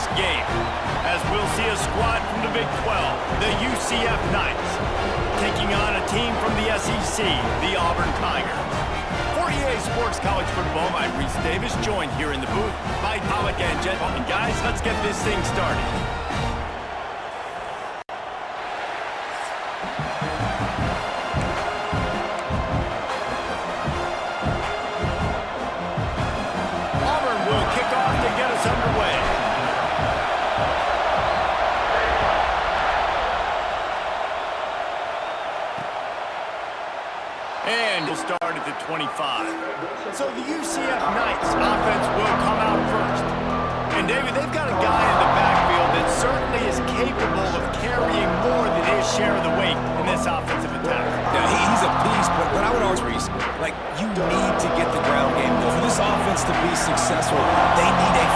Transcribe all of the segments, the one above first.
this game, as we'll see a squad from the Big 12, the UCF Knights, taking on a team from the SEC, the Auburn Tigers. For EA Sports College Football, I'm Reese Davis, joined here in the booth by Pollock and Jet. And guys, let's get this thing started. Auburn will kick off to get us underway. And we'll start at the 25. So the UCF Knights offense will come out first. And David, they've got a guy in the backfield that certainly is capable of carrying more than his share of the weight in this offensive attack. Yeah, he's a beast, but I would argue, Reese, like, you need to get the ground game. For this offense to be successful, they need a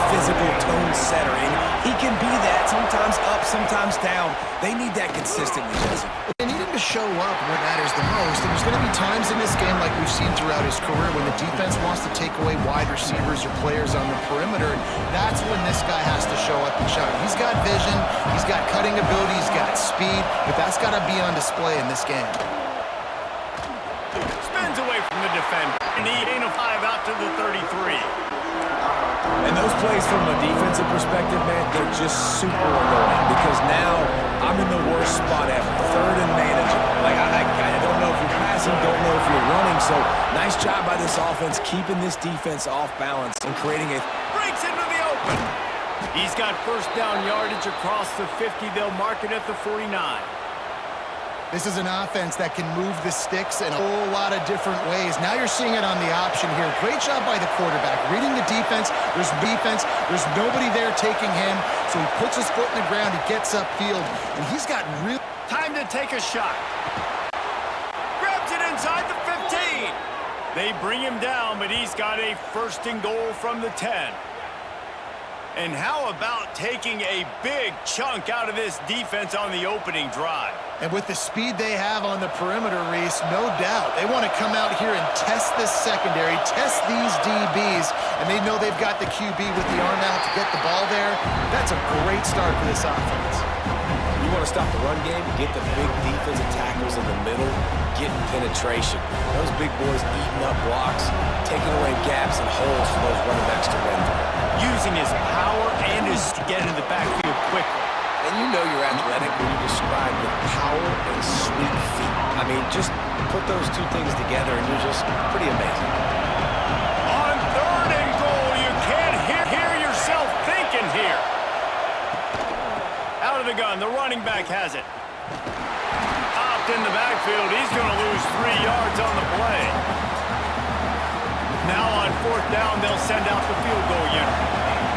physical tone setter. And he can be that, sometimes up, sometimes down. They need that consistently, Jesse. They need him to show up when matters the most. And there's going to be times in this game, like we've seen throughout his career, when the defense wants to take away wide receivers or players on the perimeter. That's when this guy has to show up and shine. He's got vision, he's got cutting ability, he's got speed, but that's got to be on display in this game. Spins away from the defender, and he ain't a 5 out to the 33. And those plays from a defensive perspective, man, they're just super annoying because now I'm in the worst spot ever. Third and manageable. Like, I don't know if you're passing, don't know if you're running. So, nice job by this offense keeping this defense off balance and creating a... Breaks into the open. He's got first down yardage across the 50. They'll mark it at the 49. This is an offense that can move the sticks in a whole lot of different ways. Now you're seeing it on the option here. Great job by the quarterback. Reading the defense. There's nobody there taking him. So he puts his foot in the ground. He gets upfield. And he's got real... Time to take a shot. Grabs it inside the 15. They bring him down, but he's got a first and goal from the 10. And how about taking a big chunk out of this defense on the opening drive? And with the speed they have on the perimeter, Reese, no doubt, they want to come out here and test this secondary, test these DBs, and they know they've got the QB with the arm out to get the ball there. That's a great start for this offense. You want to stop the run game, get the big defensive tackles in the middle, get penetration. Those big boys eating up blocks, taking away gaps and holes for those running backs to run through. Using his power and his to get into the backfield quickly. And you know you're athletic when you describe with power and sweet feet. I mean, just put those two things together and you're just pretty amazing. On third and goal, you can't hear yourself thinking here. Out of the gun, the running back has it. Popped in the backfield, he's going to lose 3 yards on the play. Now on fourth down, they'll send out the field goal unit.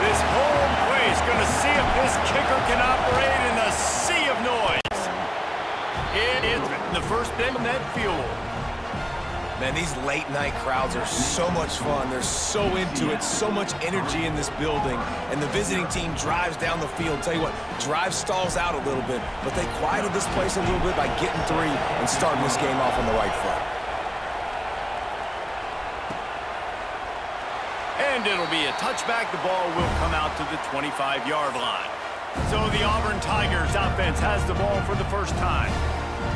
This whole play is going to see if this kicker can operate in a sea of noise. It is the first big net fuel. Man, these late night crowds are so much fun. They're so into it, so much energy in this building. And the visiting team drives down the field. Tell you what, drive stalls out a little bit, but they quieted this place a little bit by getting 3 and starting this game off on the right foot. And it'll be a touchback. The ball will come out to the 25-yard line. So the Auburn Tigers offense has the ball for the first time.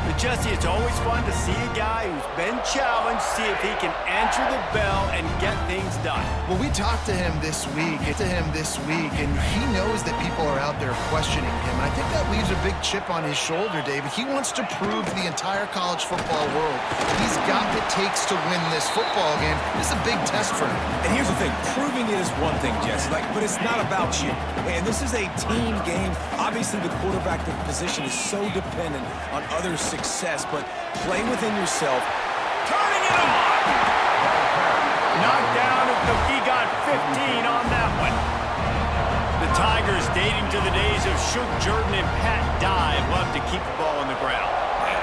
But Jesse, it's always fun to see a guy who's been challenged, see if he can answer the bell and get things done. Well, we talked to him this week, and he knows that people are out there questioning him. And I think that leaves a big chip on his shoulder, David. He wants to prove to the entire college football world he's got what it takes to win this football game. This is a big test for him. And here's the thing, proving it is one thing, Jesse, but it's not about you. And this is a team game. Obviously, the quarterback position is so dependent on others' success, but play within yourself. Turning it on! Knocked down at the... He got 15 on that one. The Tigers, dating to the days of Shook Jordan and Pat Dye, love to keep the ball on the ground.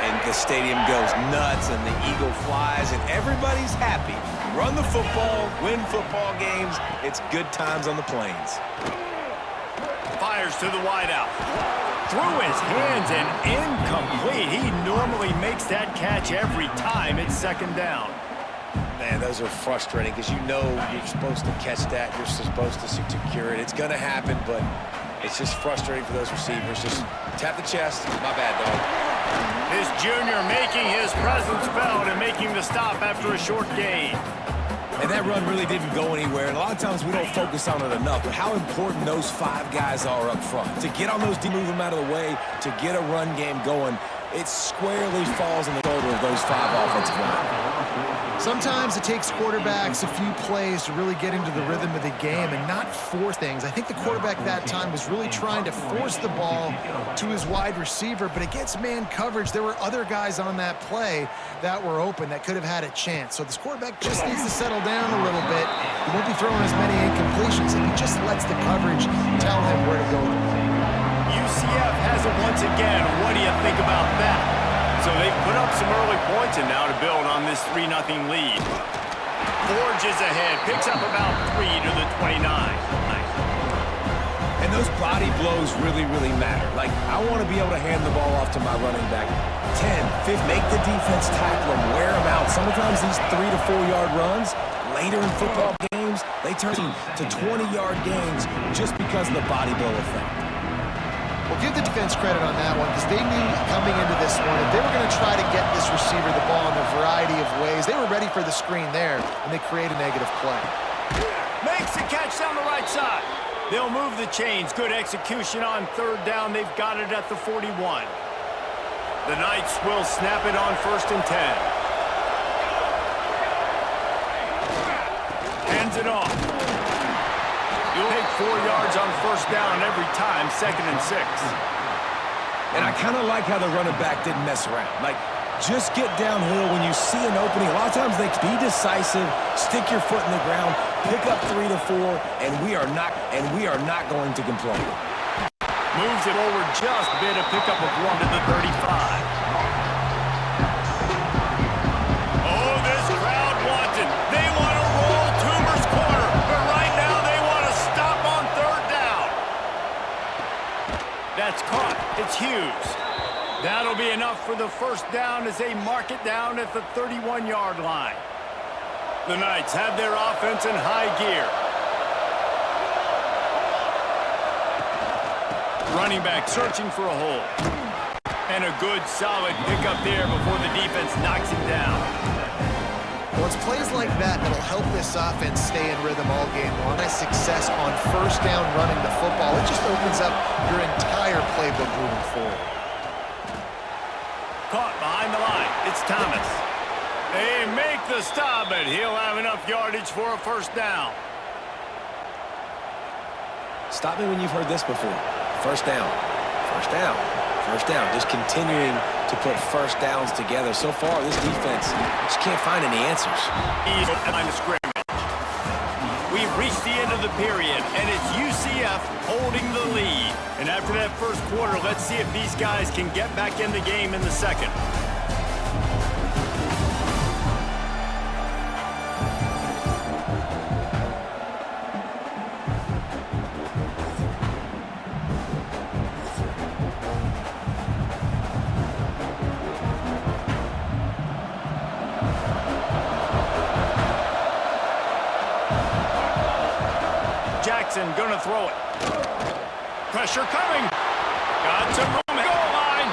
And the stadium goes nuts, and the eagle flies, and everybody's happy. Run the football, win football games. It's good times on the plains. Fires to the wideout. Through his hands and incomplete. He normally makes that catch every time. It's second down. Man, those are frustrating because you know you're supposed to catch that. You're supposed to secure it. It's going to happen, but it's just frustrating for those receivers. Just tap the chest. My bad, dog. His junior making his presence felt and making the stop after a short gain. And that run really didn't go anywhere. And a lot of times we don't focus on it enough, but how important those 5 guys are up front. To get on those, move them out of the way, to get a run game going, it squarely falls on the shoulder of those 5 offensive linemen. Sometimes it takes quarterbacks a few plays to really get into the rhythm of the game and not force things. I think the quarterback that time was really trying to force the ball to his wide receiver, but against man coverage, there were other guys on that play that were open that could have had a chance. So this quarterback just needs to settle down a little bit. He won't be throwing as many incompletions if he just lets the coverage tell him where to go. UCF has it once again. What do you think about that? So they've put up some early points and now to build on this 3-0 lead. Forges ahead, picks up about 3 to the 29. And those body blows really, really matter. Like, I want to be able to hand the ball off to my running back 10, 15, make the defense tackle them, wear them out. Sometimes these 3 to 4 yard runs, later in football games, they turn to 20-yard gains just because of the body blow effect. Well, give the defense credit on that one because they knew coming into this one if they were going to try to get this receiver the ball in a variety of ways, they were ready for the screen there, and they create a negative play. Makes the catch down the right side. They'll move the chains. Good execution on 3rd down. They've got it at the 41. The Knights will snap it on 1st and 10. Hands it off. You'll take 4 yards on 1st down every time, 2nd and 6. And I kind of like how the running back didn't mess around. Like, just get downhill when you see an opening. A lot of times they be decisive, stick your foot in the ground, pick up 3 to 4, and we are not going to complain. Moves it over just a bit, a pickup of 1 to the 35. Oh, this crowd wants it. They want to roll Toomer's corner, but right now they want to stop on 3rd down. That's caught. It's Hughes. That'll be enough for the 1st down as they mark it down at the 31-yard line. The Knights have their offense in high gear. Running back searching for a hole. And a good, solid pickup there before the defense knocks him down. Well, it's plays like that that'll help this offense stay in rhythm all game long. Nice success on 1st down running the football. It just opens up your entire playbook moving forward. Caught behind the line. It's Thomas. They make the stop, but he'll have enough yardage for a 1st down. Stop me when you've heard this before. 1st down, 1st down, 1st down. Just continuing to put 1st downs together. So far, this defense just can't find any answers. He's at the line of scrimmage. We've reached the end of the period, and it's UCF holding the lead. And after that 1st quarter, let's see if these guys can get back in the game in the 2nd. Jackson gonna throw it. Pressure coming. Got some room. Goal line.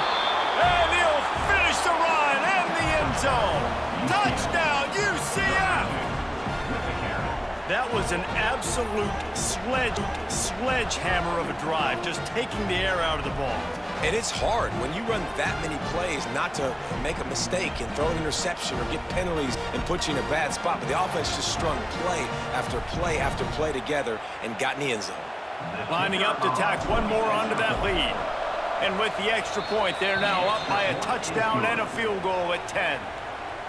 And he'll finish the run and the end zone. Touchdown, UCF. That was an absolute sledgehammer of a drive, just taking the air out of the ball. And it's hard when you run that many plays not to make a mistake and throw an interception or get penalties and put you in a bad spot. But the offense just strung play after play after play together and got in the end zone. Lining up to tack one more onto that lead. And with the extra point, they're now up by a touchdown and a field goal at 10.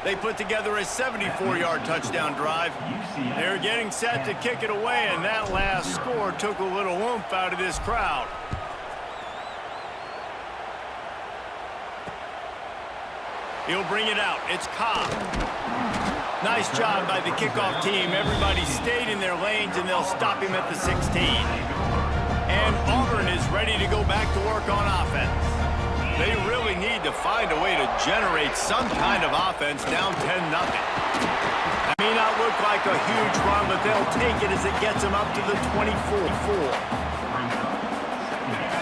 They put together a 74-yard touchdown drive. They're getting set to kick it away, and that last score took a little oomph out of this crowd. He'll bring it out. It's Cobb. Nice job by the kickoff team. Everybody stayed in their lanes, and they'll stop him at the 16. And Auburn is ready to go back to work on offense. They really need to find a way to generate some kind of offense down 10-0. make a huge run, but they'll take it as it gets them up to the 24.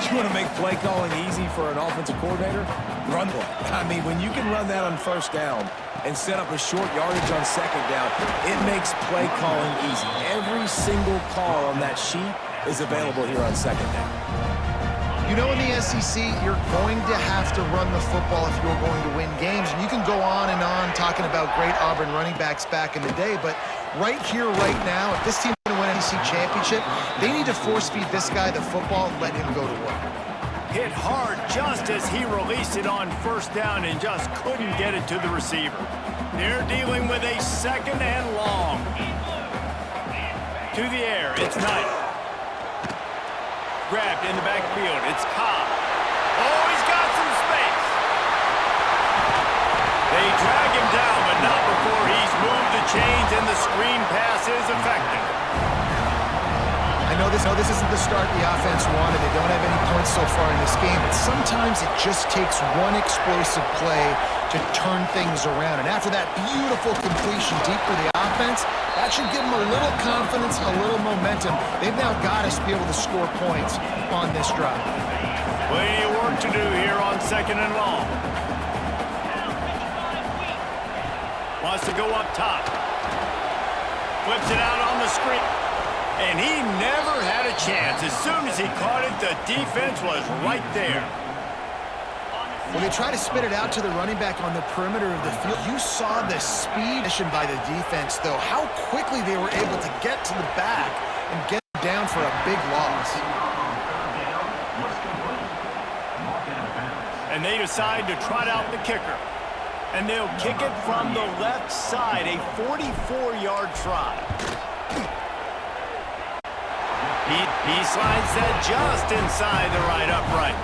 You want to make play calling easy for an offensive coordinator? Run play. I mean, when you can run that on first down and set up a short yardage on second down, it makes play calling easy. Every single call on that sheet is available here on second down. You know, in the SEC, you're going to have to run the football if you're going to win games. And you can go on and on talking about great Auburn running backs back in the day, but right here, right now, if this team is going to win an SEC championship, they need to force-feed this guy the football and let him go to work. Hit hard just as he released it on first down and just couldn't get it to the receiver. They're dealing with a second and long. To the air, it's Knight. Grabbed in the backfield, it's Cobb. Oh, he's got some space. They drag him down, but not before he's moved the chains and the screen pass is effective. I know this isn't the start the offense wanted. They don't have any points so far in this game, but sometimes it just takes one explosive play to turn things around. And after that beautiful completion deep for the offense, that should give them a little confidence, a little momentum. They've now got to be able to score points on this drive. Plenty of work to do here on second and long. Wants to go up top. Flips it out on the screen. And he never had a chance. As soon as he caught it, the defense was right there. When they try to spit it out to the running back on the perimeter of the field, you saw the speed by the defense, though. How quickly they were able to get to the back and get down for a big loss. And they decide to trot out the kicker. And they'll kick it from the left side, a 44-yard try. He slides that just inside the right upright.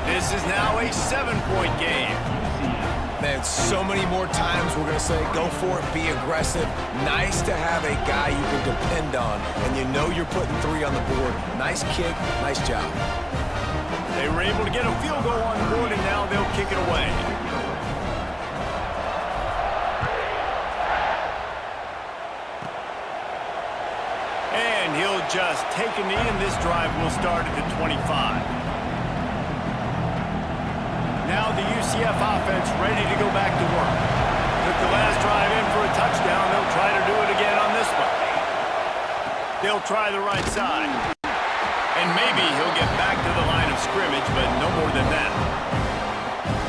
This is now a 7-point game. Man, so many more times we're going to say, go for it, be aggressive. Nice to have a guy you can depend on, and you know you're putting 3 on the board. Nice kick, nice job. They were able to get a field goal on the board, and now they'll kick it away. And he'll just take a knee, and this drive will start at the 25. Now the UCF offense ready to go back to work. Took the last drive in for a touchdown. They'll try to do it again on this one. They'll try the right side. And maybe he'll get back to the line of scrimmage, but no more than that.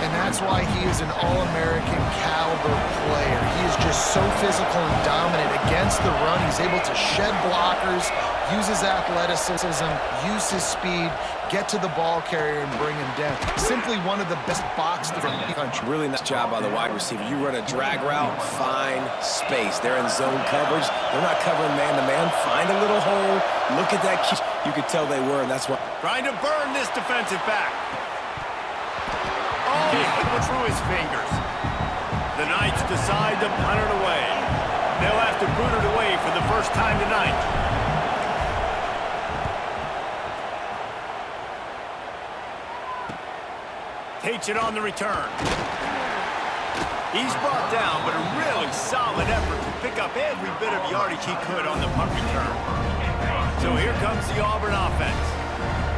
And that's why he is an All-American caliber player. He is just so physical and dominant against the run. He's able to shed blockers, use his athleticism, use his speed, get to the ball carrier and bring him down. Simply one of the best box defenders in the country. Really nice job by the wide receiver. You run a drag route, find space. They're in zone coverage. They're not covering man-to-man. Find a little hole. Look at that. You could tell they were, and that's why. Trying to burn this defensive back. Oh, he went through his fingers. The Knights decide to punt it away. They'll have to boot it away for the first time tonight. Takes it on the return. He's brought down, but a really solid effort to pick up every bit of yardage he could on the punt return. So here comes the Auburn offense.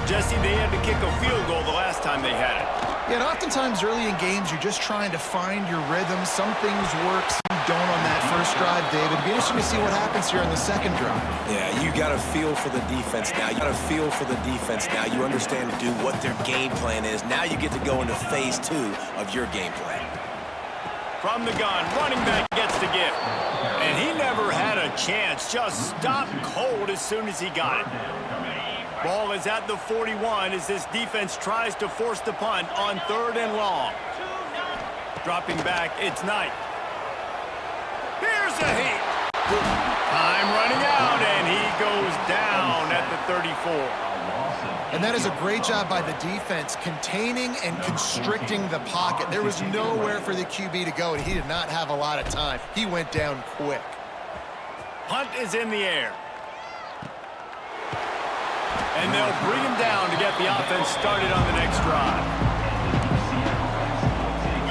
Jesse, they had to kick a field goal the last time they had it. Yeah, and oftentimes early in games, you're just trying to find your rhythm. Some things work, some don't on that first drive, David. It'd be interesting to see what happens here on the second drive. Yeah, you got to feel for the defense now. You got to feel for the defense now. You understand to do what their game plan is. Now you get to go into phase 2 of your game plan. From the gun, running back gets the gift. And he never had a chance. Just stopped cold as soon as he got it. Ball is at the 41 as this defense tries to force the punt on 3rd and long. Dropping back, it's Knight. Here's a hit. Time running out, and he goes down at the 34. And that is a great job by the defense, containing and constricting the pocket. There was nowhere for the QB to go, and he did not have a lot of time. He went down quick. Punt is in the air. And they'll bring him down to get the offense started on the next drive.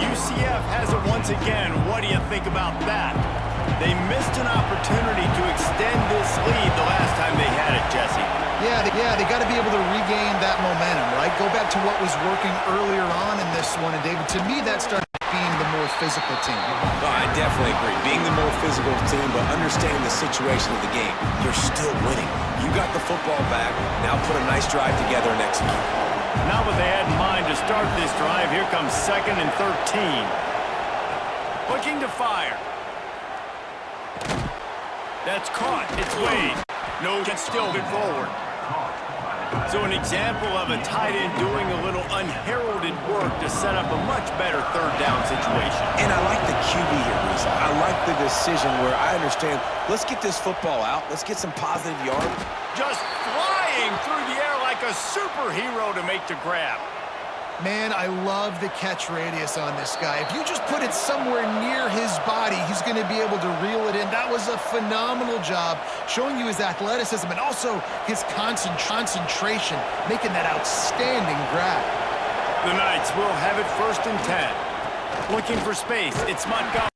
UCF has it once again. What do you think about that? They missed an opportunity to extend this lead the last time they had it, Jesse. Yeah, they got to be able to regain that momentum, right? Go back to what was working earlier on in this one. And, David, to me, that started being the more physical team. Well, I definitely agree. Being the more physical team, but understanding the situation of the game. You're still winning. You got the football back. Now put a nice drive together and execute. Now what they had in mind to start this drive, here comes 2nd and 13. Looking to fire. That's caught. It's Wade. No, can still get forward. So an example of a tight end doing a little unheralded work to set up a much better third down situation. And I like the QB here, Reese. I like the decision where I understand, let's get this football out. Let's get some positive yards. Just flying through the air like a superhero to make the grab. Man, I love the catch radius on this guy. If you just put it somewhere near his body, he's going to be able to reel it in. That was a phenomenal job, showing you his athleticism and also his concentration, making that outstanding grab. The Knights will have it 1st and 10. Looking for space, it's Montgomery.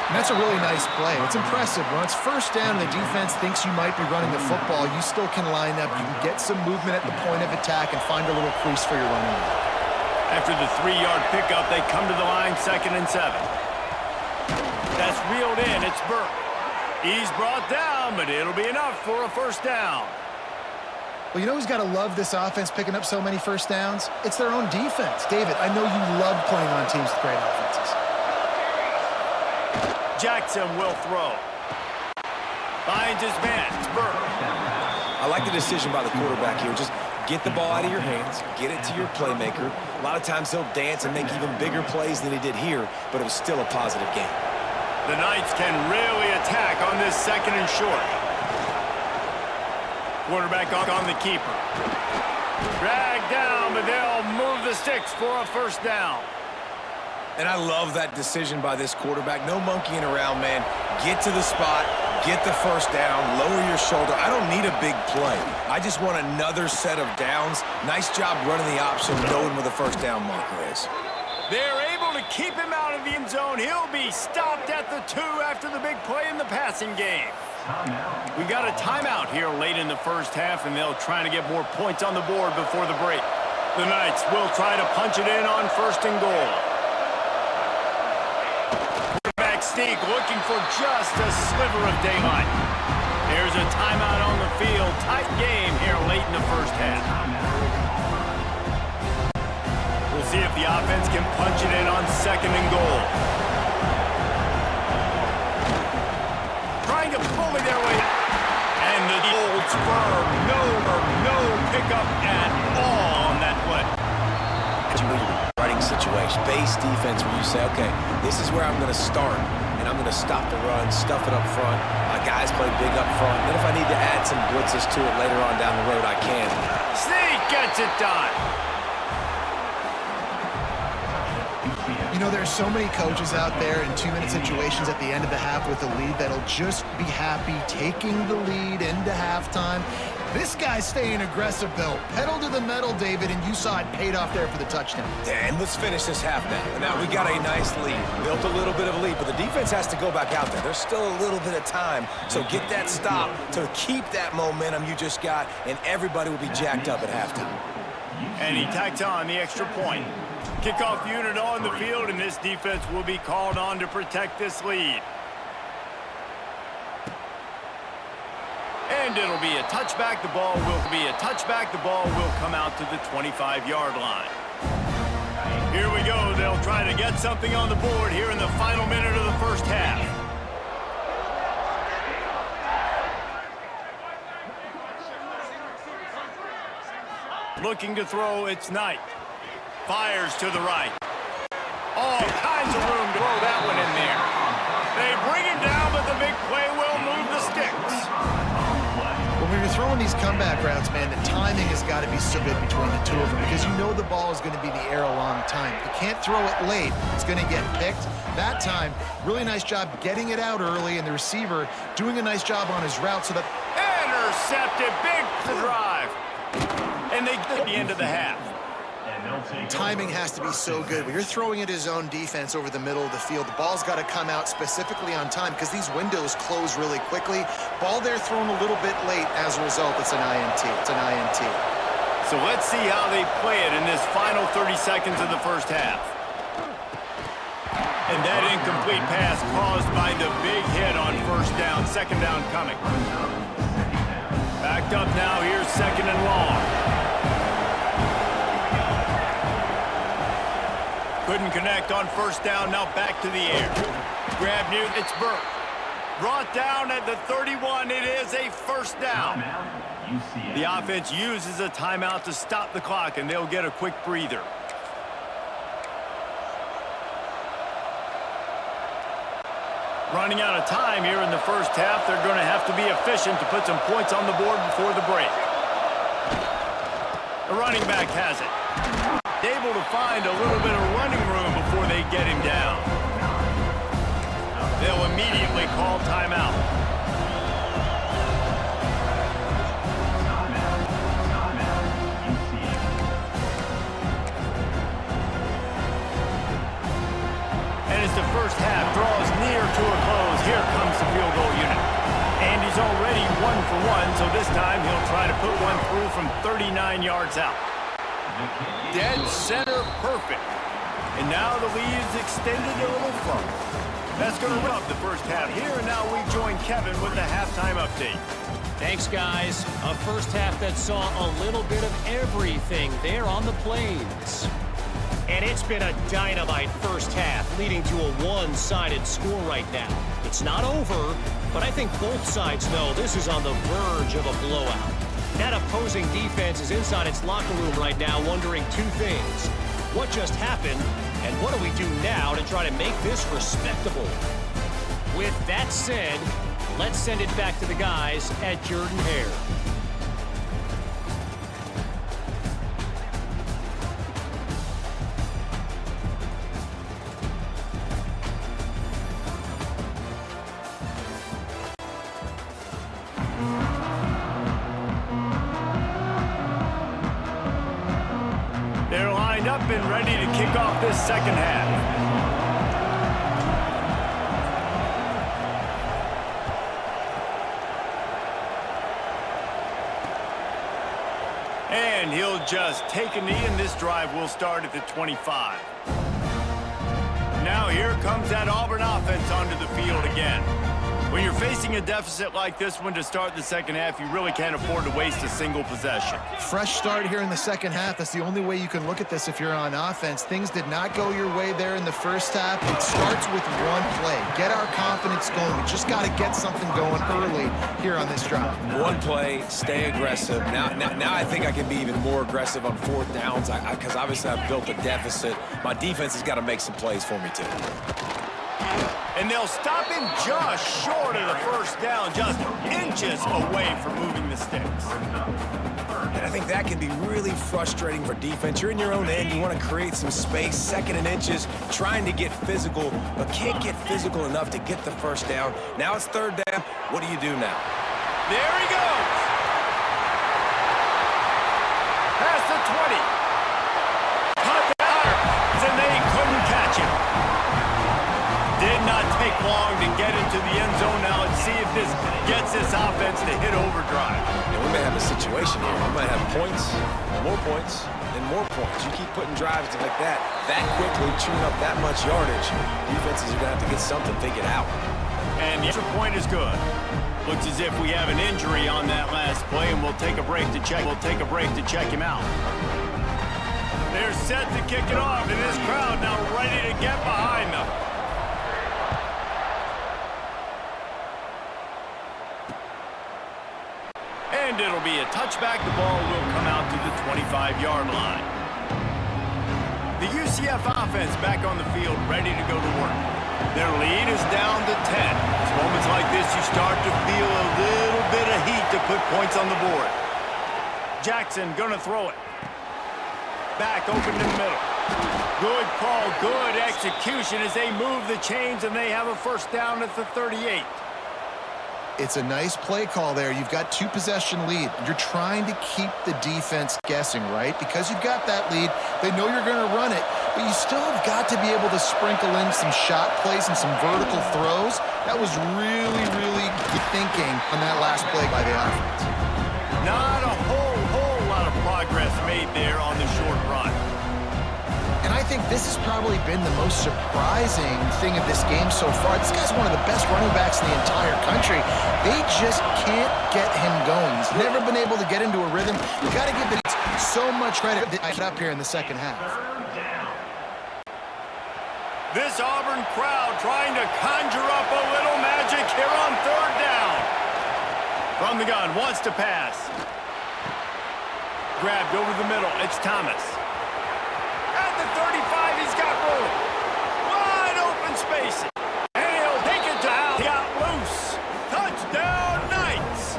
And that's a really nice play. It's impressive. When it's 1st down and the defense thinks you might be running the football, you still can line up. You can get some movement at the point of attack and find a little crease for your running back. After the 3-yard pickup, they come to the line 2nd and 7. That's reeled in. It's Burke. He's brought down, but it'll be enough for a 1st down. Well, you know who's got to love this offense picking up so many 1st downs? It's their own defense. David, I know you love playing on teams with great offenses. Jackson will throw. Finds his man. It's Burke. I like the decision by the quarterback here. Just get the ball out of your hands, get it to your playmaker. A lot of times he'll dance and make even bigger plays than he did here, but it was still a positive game. The Knights can really attack on this 2nd and short. Quarterback on the keeper. Dragged down, but they'll move the sticks for a 1st down. And I love that decision by this quarterback. No monkeying around, man. Get to the spot, get the 1st down, lower your shoulder. I don't need a big play. I just want another set of downs. Nice job running the option, knowing where the 1st down marker is. They're able to keep him out of the end zone. He'll be stopped at the 2 after the big play in the passing game. We got a timeout here late in the 1st half, and they'll try to get more points on the board before the break. The Knights will try to punch it in on 1st and goal. Sneak looking for just a sliver of daylight. There's a timeout on the field. Tight game here late in the 1st half. We'll see if the offense can punch it in on 2nd and goal. Trying to bully their way. And the old firm. No pickup at all on that play. Situation. Base defense where you say, okay, this is where I'm going to start, and I'm going to stop the run, stuff it up front. My guys play big up front. Then if I need to add some blitzes to it later on down the road, I can. Sneak gets it done. You know, there's so many coaches out there in 2-minute situations at the end of the half with a lead that'll just be happy taking the lead into halftime. This guy's staying aggressive, though. Pedal to the metal, David, and you saw it paid off there for the touchdown. And let's finish this half now. Now, we got a nice lead. Built a little bit of a lead, but the defense has to go back out there. There's still a little bit of time, so get that stop to keep that momentum you just got, and everybody will be jacked up at halftime. And he tacks on the extra point. Kickoff unit on the field, and this defense will be called on to protect this lead. And it'll be a touchback. The ball will come out to the 25-yard line. Here we go. They'll try to get something on the board here in the final minute of the 1st half. Looking to throw, it's Knight. Fires to the right. All kinds of room to throw that one in there. They bring him down, but the big play will move the sticks. When you're throwing these comeback routes, man, the timing has got to be so good between the two of them because you know the ball is going to be in the air a long time. You can't throw it late. It's going to get picked. That time, really nice job getting it out early, and the receiver doing a nice job on his route so that... Intercepted, big drive. And they get the end of the half. Timing has to be so good. When you're throwing at his own defense over the middle of the field, the ball's got to come out specifically on time because these windows close really quickly. Ball there thrown a little bit late. As a result, it's an INT. It's an INT. So let's see how they play it in this final 30 seconds of the first half. And that incomplete pass caused by the big hit on first down. Second down coming. Backed up now. Here's second and long. Couldn't connect on first down. Now back to the air. Grab near. It's Burke. Brought down at the 31. It is a first down. The offense uses a timeout to stop the clock, and they'll get a quick breather. Running out of time here in the first half. They're going to have to be efficient to put some points on the board before the break. The running back has it. Able to find a little bit of running room before they get him down. They'll immediately call timeout. And as the first half draws near to a close, here comes the field goal unit. And he's already 1 for 1, so this time he'll try to put one through from 39 yards out. Dead center perfect. And now the lead is extended a little further. That's going to wrap up the first half here, and now we join Kevin with the halftime update. Thanks, guys. A first half that saw a little bit of everything there on the plains. And it's been a dynamite first half, leading to a one-sided score right now. It's not over, but I think both sides know this is on the verge of a blowout. That opposing defense is inside its locker room right now wondering two things. What just happened, and what do we do now to try to make this respectable? With that said, let's send it back to the guys at Jordan-Hare. They're lined up and ready to kick off this second half. And he'll just take a knee, and this drive will start at the 25. Now here comes that Auburn offense onto the field again. When you're facing a deficit like this one to start the second half, you really can't afford to waste a single possession. Fresh start here in the second half. That's the only way you can look at this if you're on offense. Things did not go your way there in the first half. It starts with one play. Get our confidence going. We just got to get something going early here on this drive. One play, stay aggressive. Now I think I can be even more aggressive on fourth downs because obviously I've built a deficit. My defense has got to make some plays for me, too. And they'll stop him just short of the first down, just inches away from moving the sticks. And I think that can be really frustrating for defense. You're in your own end. You want to create some space, second and inches, trying to get physical, but can't get physical enough to get the first down. Now it's third down. What do you do now? There he goes. Past the 20. Caught the irons, and they couldn't catch him. Did not take long to get into the end zone. Now let's see if this gets this offense to hit overdrive. Yeah, we may have a situation here. We might have points, more points, and more points. You keep putting drives like that quickly, chewing up that much yardage, defenses are going to have to get something figured out. And the extra point is good. Looks as if we have an injury on that last play, and we'll take a break to check. Him out. They're set to kick it off, and this crowd now ready to get behind them. And it'll be a touchback. The ball will come out to the 25-yard line. The UCF offense back on the field, ready to go to work. Their lead is down to 10. It's moments like this you start to feel a little bit of heat to put points on the board. Jackson gonna throw it. Back open in the middle. Good call, good execution as they move the chains, and they have a first down at the 38. It's a nice play call there. You've got 2-possession lead. You're trying to keep the defense guessing, right? Because you've got that lead, they know you're going to run it, but you still have got to be able to sprinkle in some shot plays and some vertical throws. That was really, really good thinking on that last play by the offense. Not a whole lot of progress made there on the short run. And I think this has probably been the most surprising thing of this game so far. This guy's one of the best running backs in the entire country. They just can't get him going. He's never been able to get into a rhythm. You got to give the so much credit up here in the second half. This Auburn crowd trying to conjure up a little magic here on third down. From the gun, wants to pass. Grabbed over the middle. It's Thomas. At the 35, he's got room. Wide open space. And he'll take it down. He got loose. Touchdown, Knights.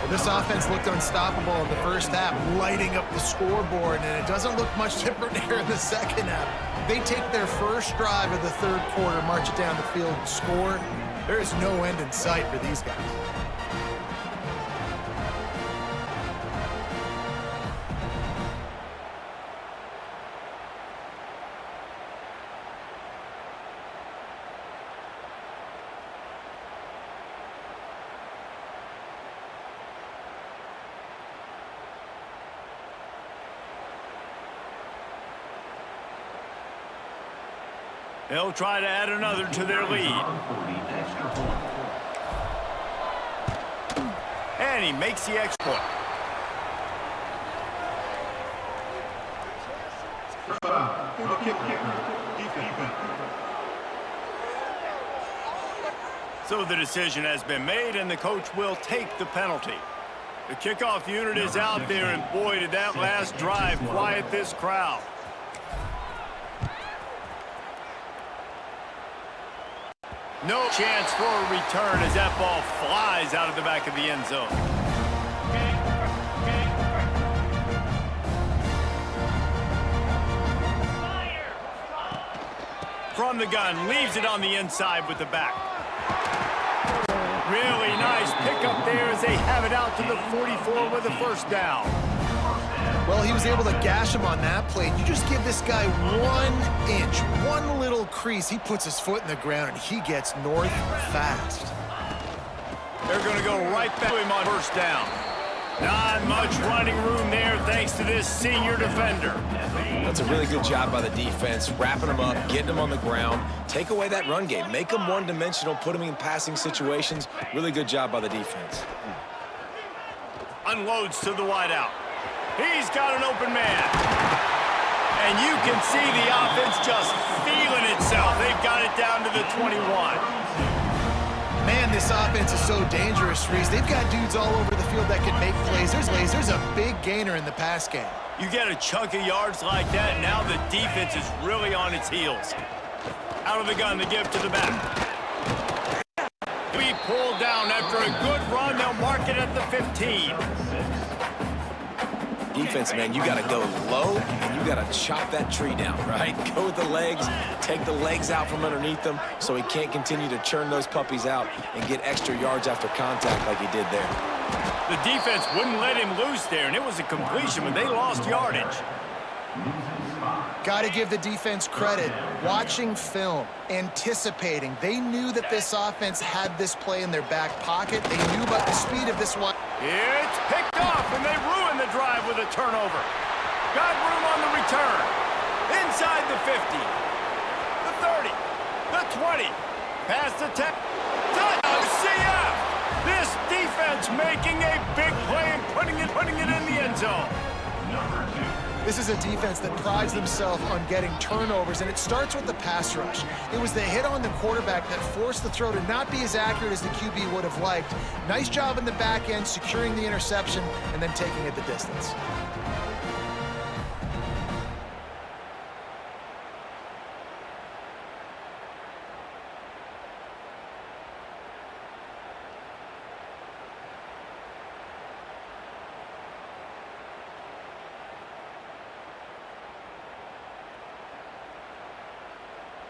Well, this offense looked unstoppable in the first half, lighting up the scoreboard, and it doesn't look much different here in the second half. They take their first drive of the third quarter, march it down the field, and score. There is no end in sight for these guys. They'll try to add another to their lead. And he makes the extra. So the decision has been made, and the coach will take the penalty. The kickoff unit is out there, and boy, did that last drive quiet this crowd. No chance for a return as that ball flies out of the back of the end zone. From the gun, leaves it on the inside with the back. Really nice pickup there as they have it out to the 44 with a first down. Well, he was able to gash him on that play. You just give this guy 1 inch, one little crease. He puts his foot in the ground, and he gets north fast. They're going to go right back to him on first down. Not much running room there thanks to this senior defender. That's a really good job by the defense, wrapping them up, getting them on the ground, take away that run game, make them one-dimensional, put them in passing situations. Really good job by the defense. Unloads to the wideout. He's got an open man. And you can see the offense just feeling itself. They've got it down to the 21. Man, this offense is so dangerous, Reese. They've got dudes all over the field that can make plays. There's a big gainer in the pass game. You get a chunk of yards like that, now the defense is really on its heels. Out of the gun to give to the back. Be pulled down after a good run. They'll mark it at the 15. Defense, man, you got to go low, and you got to chop that tree down, right? Go with the legs, take the legs out from underneath them so he can't continue to churn those puppies out and get extra yards after contact like he did there. The defense wouldn't let him loose there, and it was a completion, but they lost yardage. Got to give the defense credit. Watching film, anticipating. They knew that this offense had this play in their back pocket. They knew about the speed of this one. It's picked off, and they ruin the drive with a turnover. Got room on the return. Inside the 50. The 30. The 20. Past the 10. Touchdown, CF! This defense making a big play and putting it in the end zone. This is a defense that prides themselves on getting turnovers, and it starts with the pass rush. It was the hit on the quarterback that forced the throw to not be as accurate as the QB would have liked. Nice job in the back end, securing the interception, and then taking it the distance.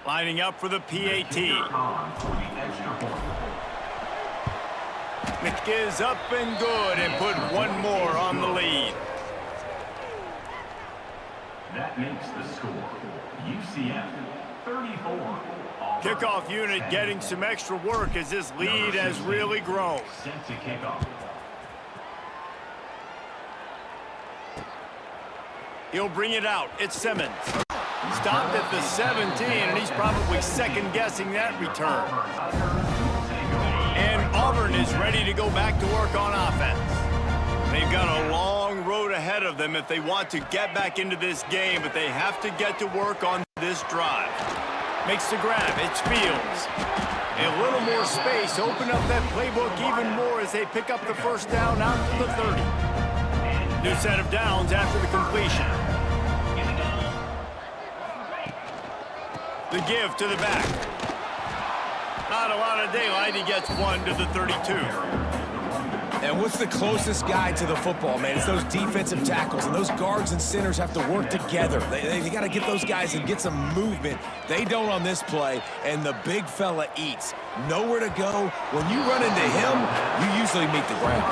Lining up for the PAT. clock is up and good and put one more on the lead. That makes the score UCF 34. Kickoff unit getting some extra work as this lead has really grown. Set to kick off. He'll bring it out. It's Simmons. Stopped at the 17, and he's probably second-guessing that return. And Auburn is ready to go back to work on offense. They've got a long road ahead of them if they want to get back into this game, but they have to get to work on this drive. Makes the grab. It's Fields. A little more space. Open up that playbook even more as they pick up the first down out to the 30. New set of downs after the completion. The give to the back. Not a lot of daylight. He gets one to the 32. And what's the closest guy to the football, man? It's those defensive tackles, and those guards and centers have to work together. They got to get those guys and get some movement. They don't on this play, and the big fella eats. Nowhere to go. When you run into him, you usually meet the ground.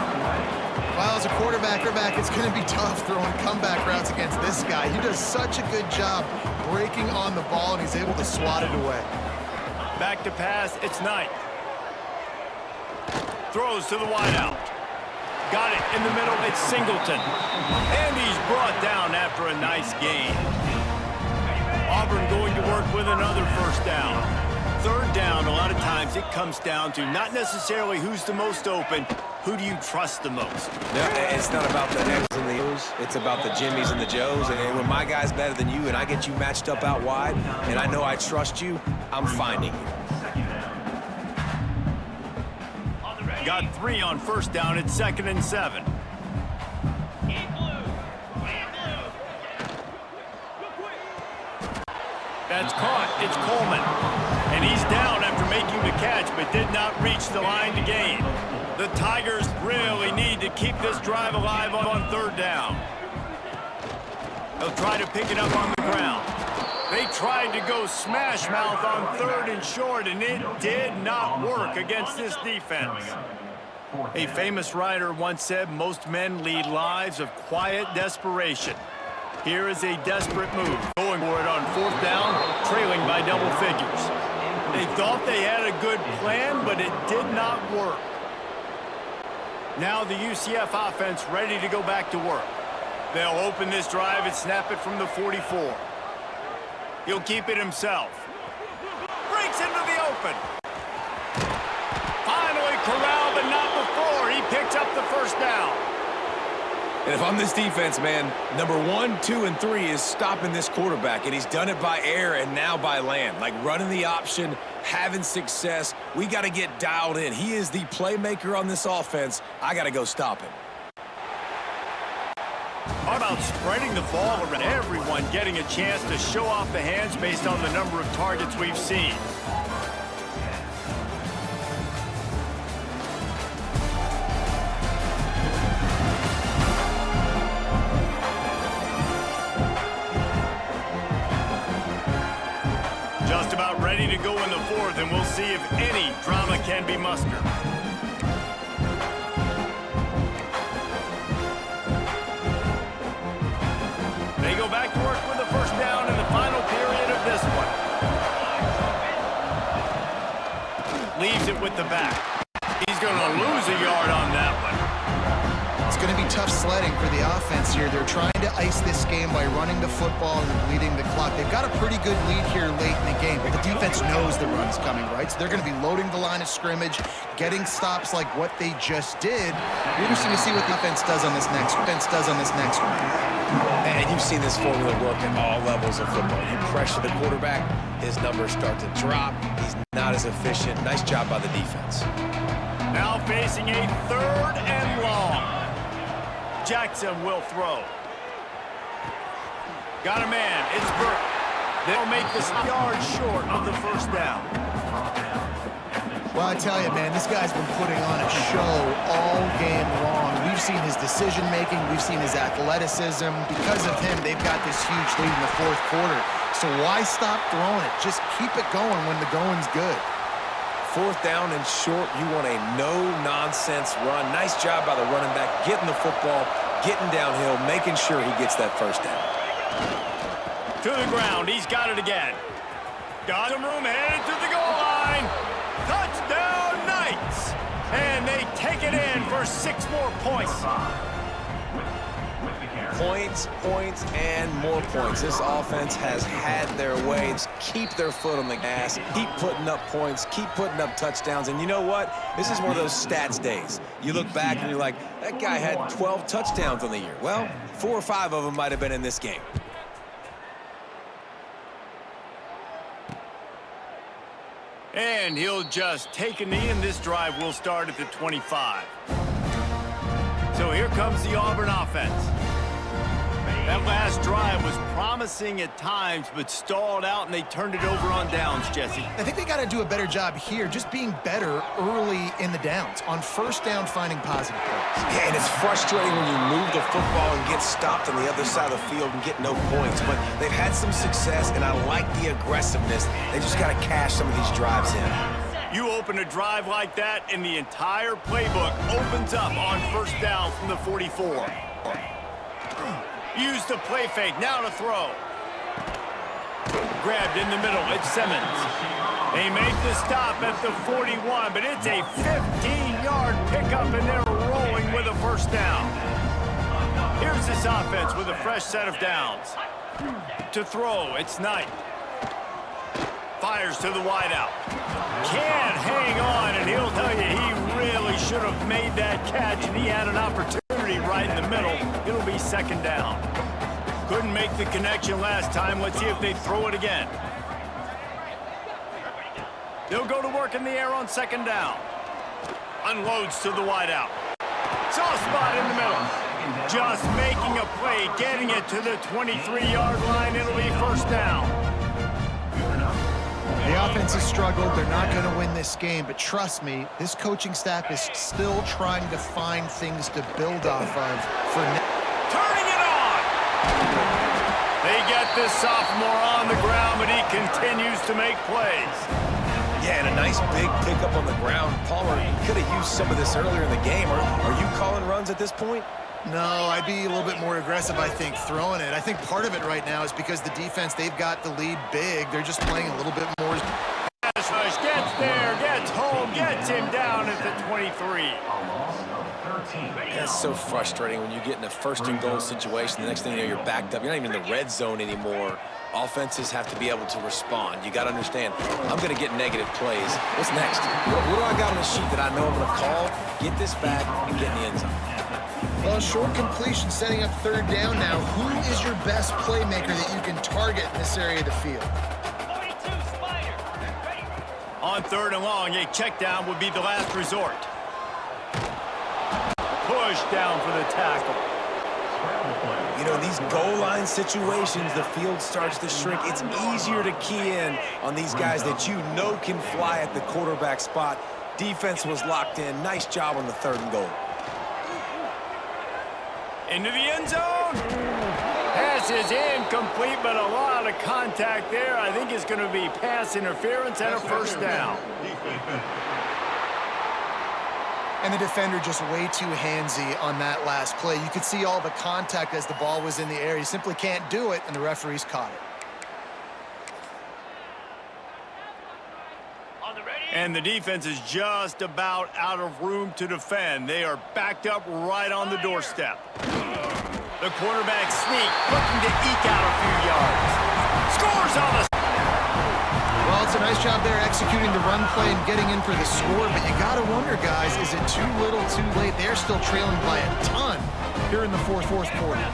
Well, as a quarterback, it's going to be tough throwing comeback routes against this guy. He does such a good job breaking on the ball, and he's able to swat it away. Back to pass. It's Knight. Throws to the wideout. Got it in the middle. It's Singleton. And he's brought down after a nice gain. Auburn going to work with another first down. Third down, a lot of times it comes down to not necessarily who's the most open, who do you trust the most? No, it's not about the X's and the O's. It's about the Jimmies and the Joes. And when my guy's better than you and I get you matched up out wide and I know I trust you, I'm finding you. Got 3 on first down. It's 2nd and 7. That's caught. It's Coleman. And he's down after making the catch, but did not reach the line to gain. The Tigers really need to keep this drive alive on third down. They'll try to pick it up on the ground. They tried to go smash mouth on 3rd and short, and it did not work against this defense. A famous writer once said, most men lead lives of quiet desperation. Here is a desperate move. Going for it on 4th down, trailing by double figures. They thought they had a good plan, but it did not work. Now the UCF offense ready to go back to work. They'll open this drive and snap it from the 44. He'll keep it himself. Breaks into the open. Finally corralled, but not before. He picks up the first down. And if I'm this defense, man, number 1, 2, and 3 is stopping this quarterback, and he's done it by air and now by land. Like running the option, having success. We got to get dialed in. He is the playmaker on this offense. I got to go stop him. How about spreading the ball around, everyone getting a chance to show off the hands based on the number of targets we've seen. Just about ready to go in the 4th, and we'll see if any drama can be mustered. They go back to work with the first down in the final period of this one. Leaves it with the back. He's going to lose a yard on that one. It's going to be tough sledding for the offense here. They're trying to ice this game by running the football and bleeding the clock. They've got a pretty good lead here late in the game, but the defense knows the run's coming, right? So they're going to be loading the line of scrimmage, getting stops like what they just did. We're interesting to see what the defense does on this next one. And you've seen this formula work at all levels of football. You pressure the quarterback, his numbers start to drop. He's not as efficient. Nice job by the defense. Now facing a 3rd and long. Jackson will throw. Got a man. It's Burke. They'll make this yard short of the first down. Well, I tell you, man, this guy's been putting on a show all game long. We've seen his decision-making. We've seen his athleticism. Because of him, they've got this huge lead in the 4th quarter. So why stop throwing it? Just keep it going when the going's good. 4th down and short, you want a no-nonsense run. Nice job by the running back, getting the football, getting downhill, making sure he gets that first down. To the ground, he's got it again. Got him room, headed to the goal line. Touchdown, Knights! And they take it in for 6 more points. Points, points, and more points. This offense has had their way. Keep their foot on the gas. Keep putting up points. Keep putting up touchdowns. And you know what? This is one of those stats days. You look back and you're like, that guy had 12 touchdowns on the year. Well, 4 or 5 of them might have been in this game. And he'll just take a knee, and this drive will start at the 25. So here comes the Auburn offense. That last drive was promising at times, but stalled out, and they turned it over on downs, Jesse. I think they got to do a better job here, just being better early in the downs. On first down, finding positive plays. Yeah, and it's frustrating when you move the football and get stopped on the other side of the field and get no points. But they've had some success, and I like the aggressiveness. They just got to cash some of these drives in. You open a drive like that, and the entire playbook opens up on first down from the 44. Use the play fake, now to throw. Grabbed in the middle, it's Simmons. They make the stop at the 41, but it's a 15-yard pickup, and they're rolling with a first down. Here's this offense with a fresh set of downs. To throw, it's Knight. Fires to the wideout. Can't hang on, and he'll tell you he really should have made that catch, and he had an opportunity right in the middle. It'll be second down. Couldn't make the connection last time. Let's see if they throw it again. They'll go to work in the air on second down. Unloads to the wideout. Soft spot in the middle. Just making a play, getting it to the 23-yard line. It'll be first down. The offense has struggled. They're not going to win this game, but trust me, this coaching staff is still trying to find things to build off of for now. Turning it on! They get this sophomore on the ground, but he continues to make plays. Yeah, and a nice big pickup on the ground. Palmer could have used some of this earlier in the game. Are you calling runs at this point? No, I'd be a little bit more aggressive, I think, throwing it. I think part of it right now is because the defense, they've got the lead big. They're just playing a little bit more. Pass rush, gets there, gets home, gets him down at the 23. That's so frustrating when you get in a first-and-goal situation. The next thing you know, you're backed up. You're not even in the red zone anymore. Offenses have to be able to respond. You got to understand, I'm going to get negative plays. What's next? What do I got on the sheet that I know I'm going to call? Get this back and get in the end zone. Well, short completion, setting up third down now. Who is your best playmaker that you can target in this area of the field? On third and long, a check down would be the last resort. Push down for the tackle. You know, in these goal line situations, the field starts to shrink. It's easier to key in on these guys that you know can fly at the quarterback spot. Defense was locked in. Nice job on the third and goal. Into the end zone. Pass is incomplete, but a lot of contact there. I think it's going to be pass interference and a first down. And the defender just way too handsy on that last play. You could see all the contact as the ball was in the air. You simply can't do it, and the referees caught it. And the defense is just about out of room to defend. They are backed up right on the doorstep. The quarterback sneak, looking to eke out a few yards. Scores on the... Well, it's a nice job there executing the run play and getting in for the score, but you got to wonder, guys, is it too little, too late? They're still trailing by a ton here in the fourth quarter.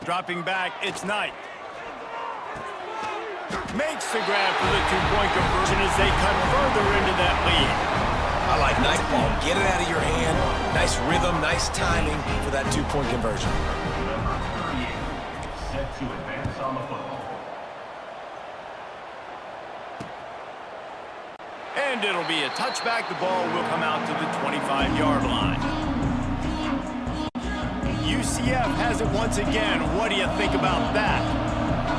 Dropping back, it's Knight. Makes the grab for the two-point conversion as they cut further into that lead. I like nice ball. Get it out of your hand. Nice rhythm, nice timing for that two-point conversion. Set to advance on the football. And it'll be a touchback. The ball will come out to the 25-yard line. UCF has it once again. What do you think about that?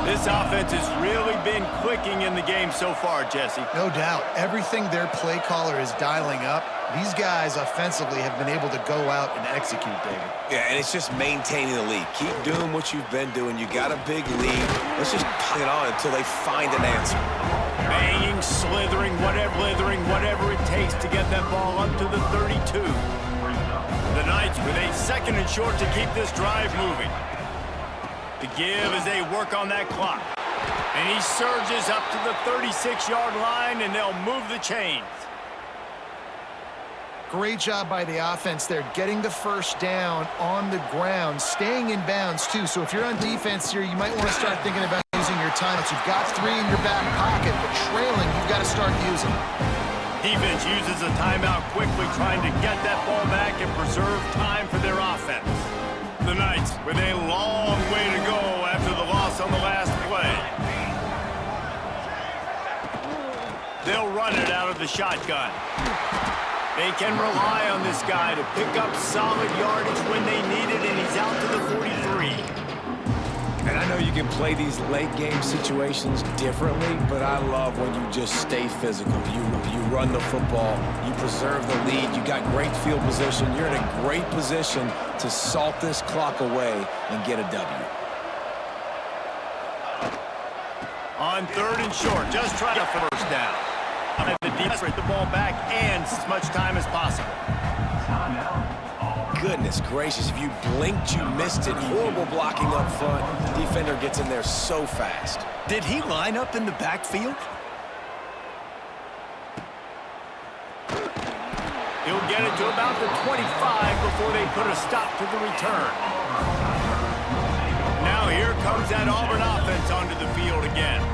This offense has really been clicking in the game so far, Jesse. No doubt. Everything their play caller is dialing up, these guys offensively have been able to go out and execute, David. Yeah, and it's just maintaining the lead. Keep doing what you've been doing. You got a big lead. Let's just put it on until they find an answer. Banging, slithering, whatever it takes to get that ball up to the 32. The Knights with a 2nd and short to keep this drive moving. The give as they work on that clock. And he surges up to the 36-yard line, and they'll move the chains. Great job by the offense there, getting the first down on the ground, staying in bounds, too. So if you're on defense here, you might want to start thinking about using your timeouts. You've got 3 in your back pocket, but trailing, you've got to start using them. Defense uses a timeout quickly, trying to get that ball back and preserve time for their offense. The Knights with a long way to go after the loss on the last play. They'll run it out of the shotgun. They can rely on this guy to pick up solid yardage when they need it, and he's out to the 43. And I know you can play these late-game situations differently, but I love when you just stay physical. You run the football, you preserve the lead, you got great field position, you're in a great position to salt this clock away and get a W. On 3rd and short, just try to first down. The defense get the ball back and as much time as possible. Goodness gracious, if you blinked, you missed it. Horrible blocking up front. Defender gets in there so fast. Did he line up in the backfield? He'll get it to about the 25 before they put a stop to the return. Now here comes that Auburn offense onto the field again.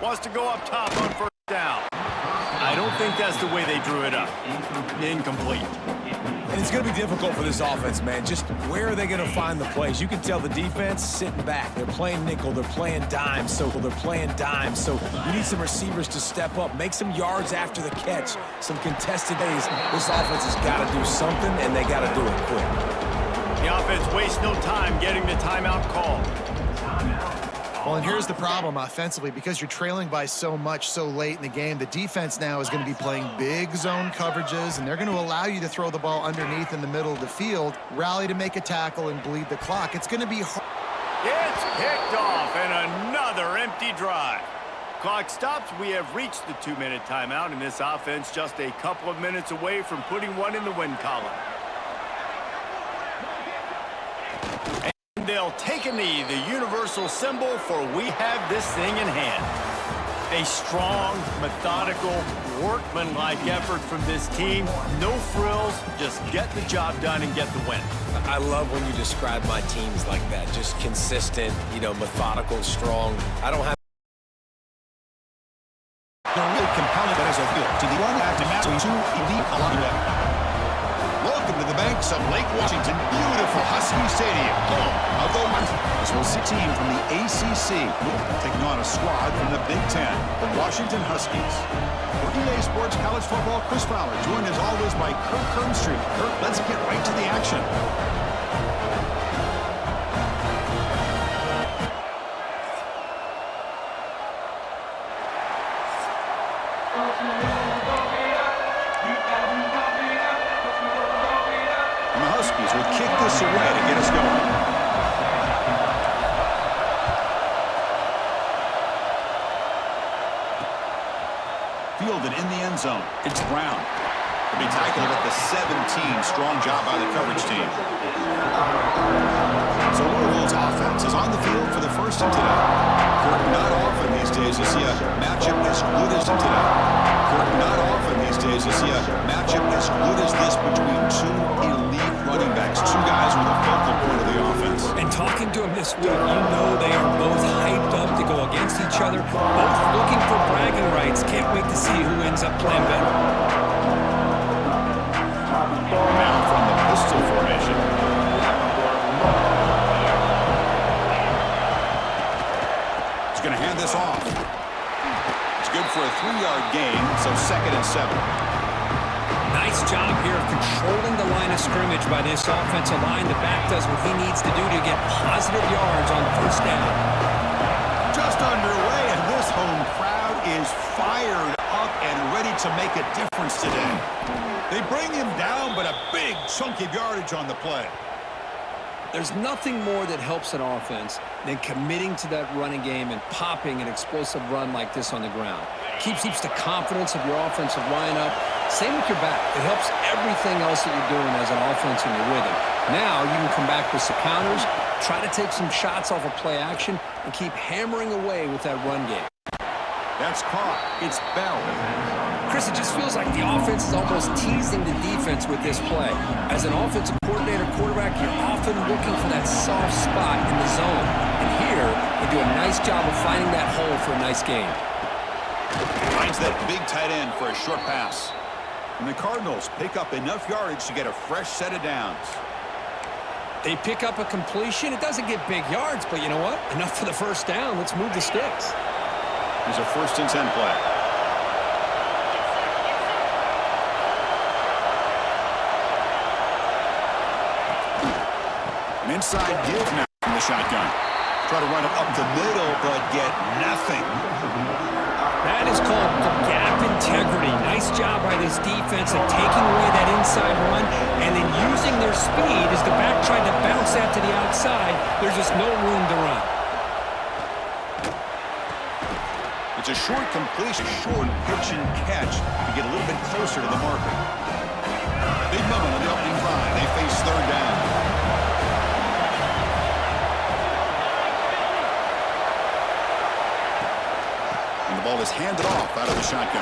Wants to go up top on first down. I don't think that's the way they drew it up. Incomplete. And it's going to be difficult for this offense, man. Just where are they going to find the plays? You can tell the defense sitting back. They're playing nickel. They're playing dime. So you need some receivers to step up, make some yards after the catch, some contested days. This offense has got to do something, and they got to do it quick. The offense wastes no time getting the timeout called. Well, and here's the problem offensively. Because you're trailing by so much so late in the game, the defense now is going to be playing big zone coverages, and they're going to allow you to throw the ball underneath in the middle of the field, rally to make a tackle, and bleed the clock. It's going to be hard. It's picked off, and another empty drive. Clock stops. We have reached the 2-minute timeout, and this offense just a couple of minutes away from putting one in the win column. They'll take a knee, the universal symbol for we have this thing in hand. A strong, methodical, workmanlike effort from this team. No frills, just get the job done and get the win. I love when you describe my teams like that. Just consistent, methodical, strong. I don't have the real compelling that is a field to the one active to elite along the way. Welcome to the banks of Lake Washington, beautiful Husky Stadium, home of the As we'll see a team from the ACC taking on a squad from the Big Ten, the Washington Huskies. For EA Sports College Football, Chris Fowler, joined as always by Kirk Kernstreet. Kirk, let's get right to the action. And the Huskies will kick this away to get us going. Fielded in the end zone. It's Brown. To be tackled at the 17. Strong job by the coverage team. So Louisville's offense is on the field for the first time today. Kirk, not often these days you see a matchup as good as today. Kirk, not often these days you see a matchup as good as this between two elite running backs. Two guys with a focal point of the offense. And talking to him this week, they are both hyped up to go against each other, both looking for bragging rights. Can't wait to see who ends up playing better. Now from the pistol formation. He's going to hand this off. It's good for a 3-yard gain, so 2nd and 7. Nice job here of controlling the line of scrimmage by this offensive line. The back does what he needs to do to get positive yards on first down. Just underway, and this home crowd is fired up and ready to make a difference today. They bring him down, but a big chunk of yardage on the play. There's nothing more that helps an offense than committing to that running game and popping an explosive run like this on the ground. Keeps the confidence of your offensive line up. Same with your back. It helps everything else that you're doing as an offense when you're with it. Now you can come back with some counters, try to take some shots off of play action, and keep hammering away with that run game. That's caught. It's Bell. Chris, it just feels like the offense is almost teasing the defense with this play. As an offensive coordinator, quarterback, you're often looking for that soft spot in the zone. And here, they do a nice job of finding that hole for a nice gain. Finds that big tight end for a short pass. And the Cardinals pick up enough yardage to get a fresh set of downs. They pick up a completion. It doesn't get big yards, but you know what? Enough for the first down. Let's move the sticks. Here's a 1st and 10 play. An inside give now from the shotgun. Try to run it up the middle, but get nothing. That is called gap integrity. Nice job by this defense of taking away that inside run and then using their speed as the back tried to bounce that to the outside. There's just no room to run. It's a short completion, short pitch and catch to get a little bit closer to the marker. Big moment on the opening drive. They face 3rd down. And the ball is handed off out of the shotgun.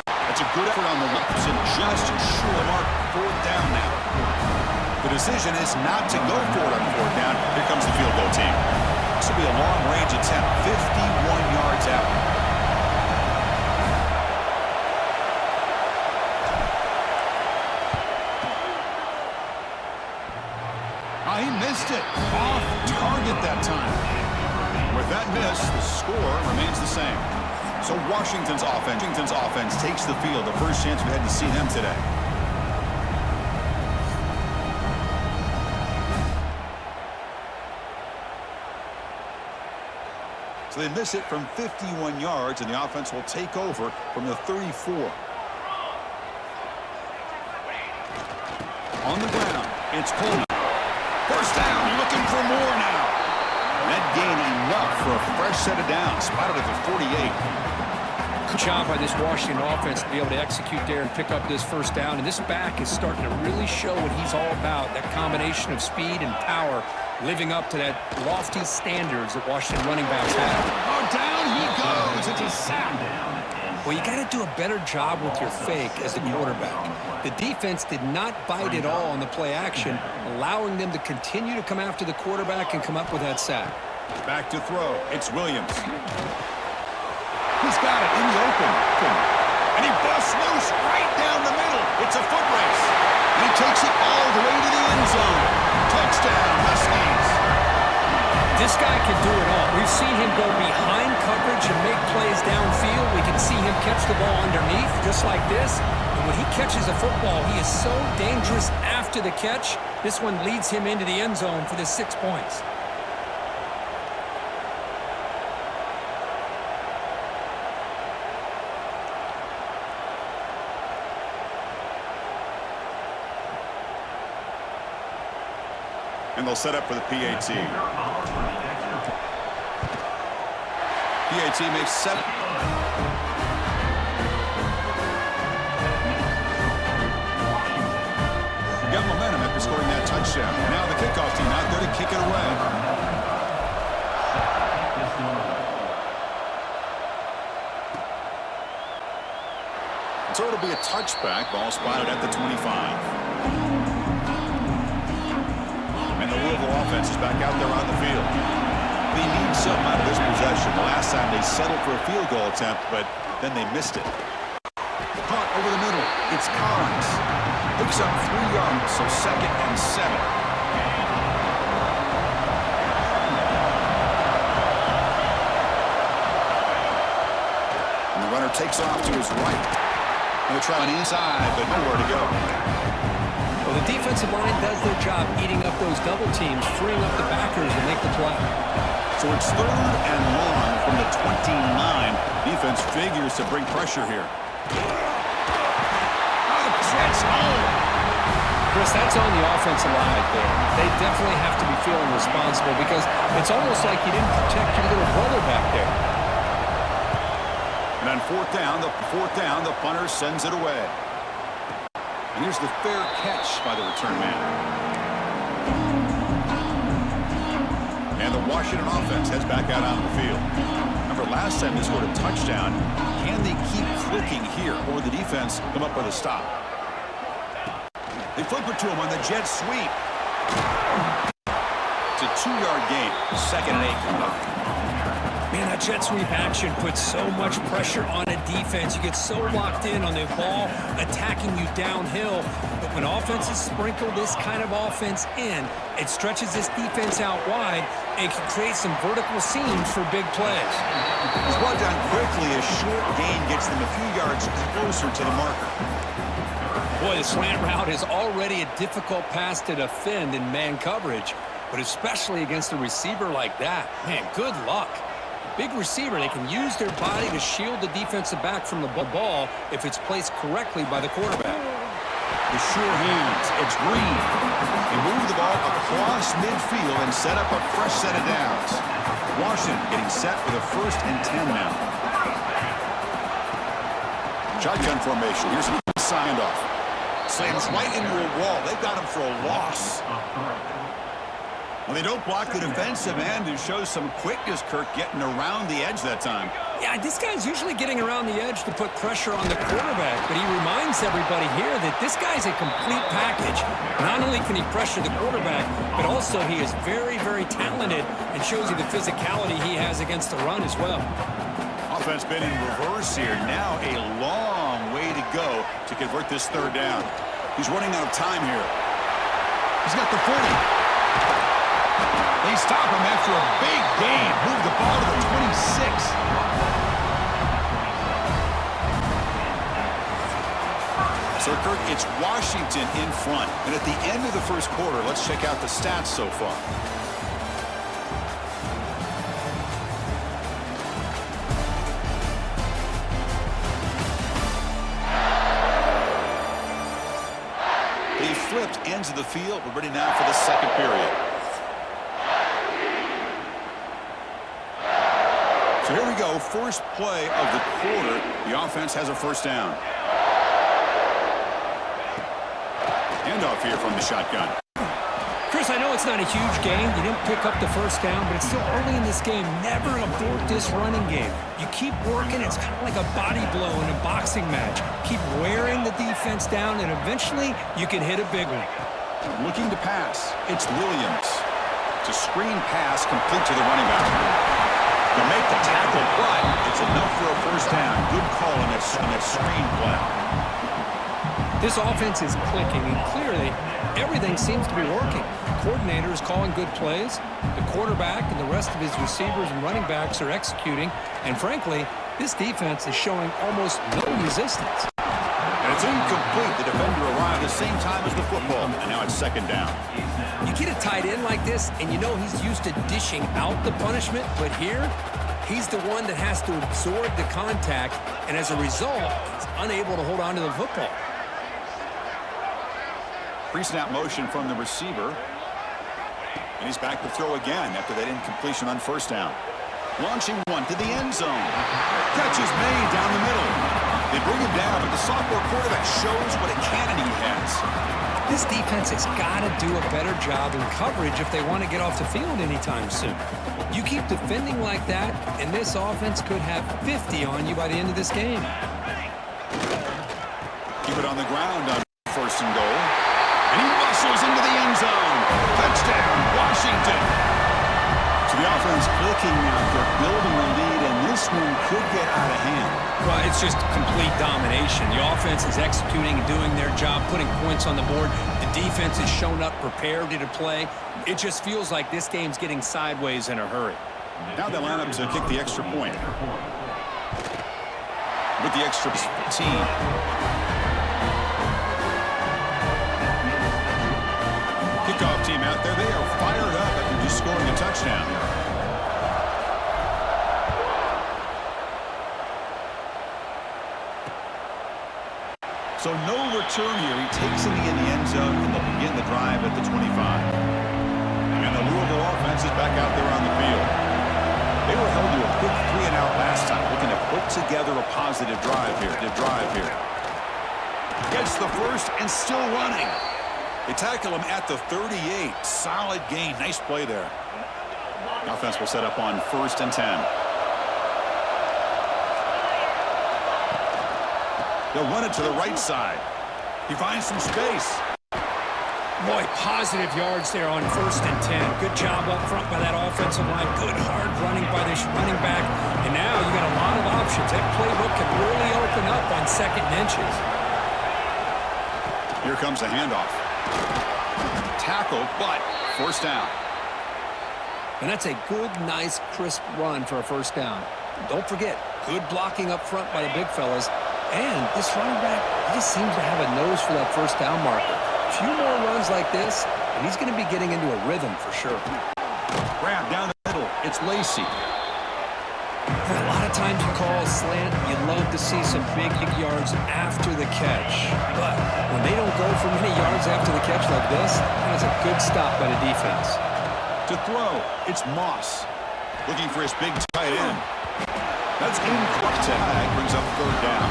That's a good effort on the left and just short mark. 4th down now. The decision is not to go for it on 4th down. Here comes the field goal team. This will be a long-range attempt, 51 yards out. He missed it. Off target that time. With that miss, the score remains the same. So Washington's offense takes the field. The first chance we had to see them today. So they miss it from 51 yards, and the offense will take over from the 34. On the ground, it's Coleman. First down, looking for more now. That gain enough for a fresh set of downs. Spotted at the 48. Good job by this Washington offense to be able to execute there and pick up this first down. And this back is starting to really show what he's all about. That combination of speed and power, living up to that lofty standards that Washington running backs have. Oh, down he goes. It's a sack. Well, you got to do a better job with your fake as the quarterback. The defense did not bite at all on the play action, allowing them to continue to come after the quarterback and come up with that sack. Back to throw. It's Williams. He's got it in the open. And he busts loose right down the middle. It's a foot race. And he takes it all the way to the end zone. Touchdown, Huskies. This guy can do it all. We've seen him go behind coverage and make plays downfield. We can see him catch the ball underneath, just like this. And when he catches a football, he is so dangerous after the catch. This one leads him into the end zone for the 6 points. And they'll set up for the PAT. PAT makes 7. Got momentum after scoring that touchdown. Now the kickoff team out there to kick it away. So it'll be a touchback. Ball spotted at the 25. And the Louisville offense is back out there on the field. They need something out of this possession. The last time they settled for a field goal attempt, but then they missed it. Caught over the middle. It's Collins. Picks up 3 yards, so 2nd and 7. And the runner takes off to his right. They're trying inside, but nowhere to go. Well, the defensive line does their job eating up those double teams, freeing up the backers to make the play. So it's 3rd and long from the 29. Defense figures to bring pressure here. That's home. Chris, that's on the offensive line right there. They definitely have to be feeling responsible because it's almost like you didn't protect your little brother back there. And on 4th down, the punter sends it away. And here's the fair catch by the return man. And the Washington offense heads back out on the field. Remember, last time they scored a touchdown. Can they keep clicking here, or the defense come up with a stop? They flip it to him on the jet sweep. It's a 2-yard gain. 2nd and 8 coming up. Man, that jet sweep action puts so much pressure on a defense. You get so locked in on the ball attacking you downhill. But when offenses sprinkle this kind of offense in, it stretches this defense out wide and can create some vertical seams for big plays. It's brought down quickly. A short gain gets them a few yards closer to the marker. Boy, the slant route is already a difficult pass to defend in man coverage, but especially against a receiver like that. Man, good luck. Big receiver, they can use their body to shield the defensive back from the ball if it's placed correctly by the quarterback. The sure hands. It's Green. They move the ball across midfield and set up a fresh set of downs. Washington getting set for the 1st and 10 now. Shotgun formation. Here's a signed off. Slams right into a wall. They've got him for a loss. Well, they don't block the defensive end and shows some quickness, Kirk, getting around the edge that time. Yeah, this guy's usually getting around the edge to put pressure on the quarterback, but he reminds everybody here that this guy's a complete package. Not only can he pressure the quarterback, but also he is very, very talented and shows you the physicality he has against the run as well. Offense been in reverse here. Now a long way to go to convert this 3rd down. He's running out of time here. He's got the 40. They stop him after a big gain. Move the ball to the 26. So, Kirk, it's Washington in front. And at the end of the 1st quarter, let's check out the stats so far. They flipped ends of the field. We're ready now for the 2nd period. So here we go, first play of the quarter. The offense has a 1st down. Handoff here from the shotgun. Chris, I know it's not a huge game. You didn't pick up the 1st down, but it's still early in this game. Never abort this running game. You keep working. It's kind of like a body blow in a boxing match. Keep wearing the defense down, and eventually you can hit a big one. Looking to pass. It's Williams. It's a screen pass complete to the running back. To make the tackle, but it's enough for a 1st down. Good call on that screen play. This offense is clicking, and clearly everything seems to be working. The coordinator is calling good plays. The quarterback and the rest of his receivers and running backs are executing. And frankly, this defense is showing almost no resistance. And it's incomplete. The defender arrived the same time as the football, and now it's 2nd down. You get a tight end like this, and you know he's used to dishing out the punishment, but here, he's the one that has to absorb the contact, and as a result, he's unable to hold on to the football. Pre-snap motion from the receiver. And he's back to throw again after that incompletion on 1st down. Launching one to the end zone. Catch is made down the middle. They bring him down, but the sophomore quarterback shows what a cannon he has. This defense has got to do a better job in coverage if they want to get off the field anytime soon. You keep defending like that, and this offense could have 50 on you by the end of this game. Keep it on the ground on 1st and goal. And he muscles into the end zone. Touchdown, Washington. So the offense clicking now. They're building the lead, and this one could get out of hand. Well, it's just complete domination. The offense is executing and doing their job, putting points on the board. The defense has shown up prepared to play. It just feels like this game's getting sideways in a hurry. Now they line up to kick the extra point. With the extra team. They are fired up after just scoring a touchdown. So no return here. He takes it in the end zone, and they'll begin the drive at the 25. And the Louisville offense is back out there on the field. They were held to a quick 3-and-out last time, looking to put together a positive drive here. Gets the first and still running. They tackle him at the 38. Solid gain. Nice play there. The offense will set up on 1st and 10. They'll run it to the right side. He finds some space. Boy, positive yards there on 1st and 10. Good job up front by that offensive line. Good hard running by this running back. And now you got a lot of options. That playbook can really open up on 2nd and inches. Here comes the handoff. Tackle, but 1st down. And that's a good, nice, crisp run for a 1st down. Don't forget, good blocking up front by the big fellas. And this running back, he just seems to have a nose for that 1st down marker. A few more runs like this, and he's going to be getting into a rhythm for sure. Grab down the middle. It's Lacey. A lot of times you call a slant, you love to see some big yards after the catch. But when they don't go for many yards after the catch like this, that's a good stop by the defense. To throw, it's Moss. Looking for his big tight end. That's incorrect. Tag brings up 3rd down.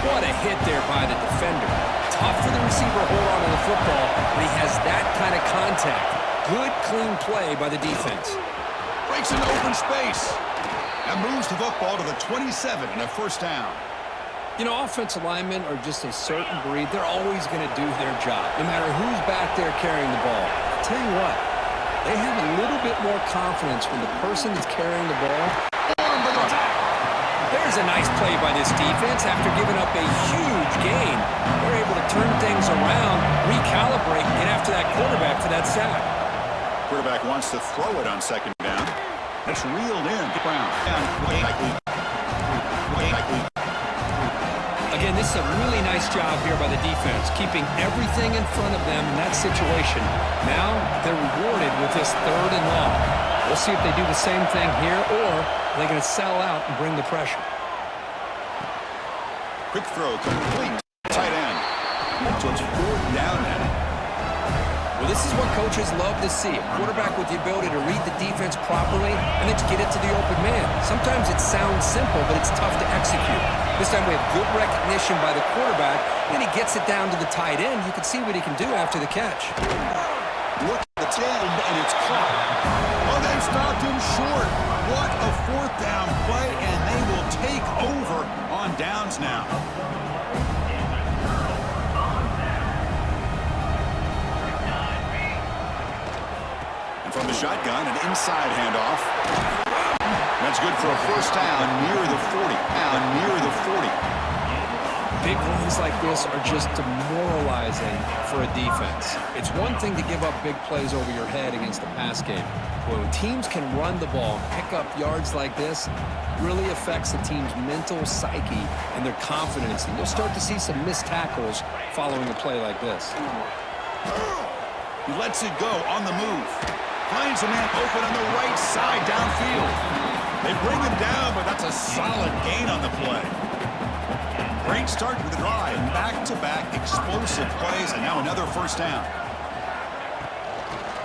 What a hit there by the defender. Tough for the receiver to hold on to the football, but he has that kind of contact. Good, clean play by the defense. Breaks into open space. And moves the football to the 27 and a 1st down. You know, offensive linemen are just a certain breed. They're always going to do their job, no matter who's back there carrying the ball. I'll tell you what, they have a little bit more confidence when the person that's carrying the ball. There's a nice play by this defense. After giving up a huge gain, they're able to turn things around, recalibrate, and get after that quarterback for that sack. Quarterback wants to throw it on 2nd down. That's reeled in. Brown. Again, this is a really nice job here by the defense, keeping everything in front of them in that situation. Now they're rewarded with this 3rd and long. We'll see if they do the same thing here, or are they going to sell out and bring the pressure. Quick throw, complete. Tight end. So it's 4th down now. Well, this is what coaches love to see. A quarterback with the ability to read the defense properly and then to get it to the open man. Sometimes it sounds simple, but it's tough to execute. This time we have good recognition by the quarterback, and he gets it down to the tight end. You can see what he can do after the catch. Look at the tail, and it's caught. Oh, they stopped him short. What a 4th down play, and they will take over on downs now. And from the shotgun, an inside handoff. That's good for a 1st down near the 40. Near the 40. Big runs like this are just demoralizing for a defense. It's one thing to give up big plays over your head against the pass game. When teams can run the ball and pick up yards like this, it really affects the team's mental psyche and their confidence. And you'll start to see some missed tackles following a play like this. He lets it go on the move. Finds a man open on the right side downfield. They bring him down, but that's a solid gain on the play. Great start to the drive. Back-to-back explosive plays, and now another 1st down.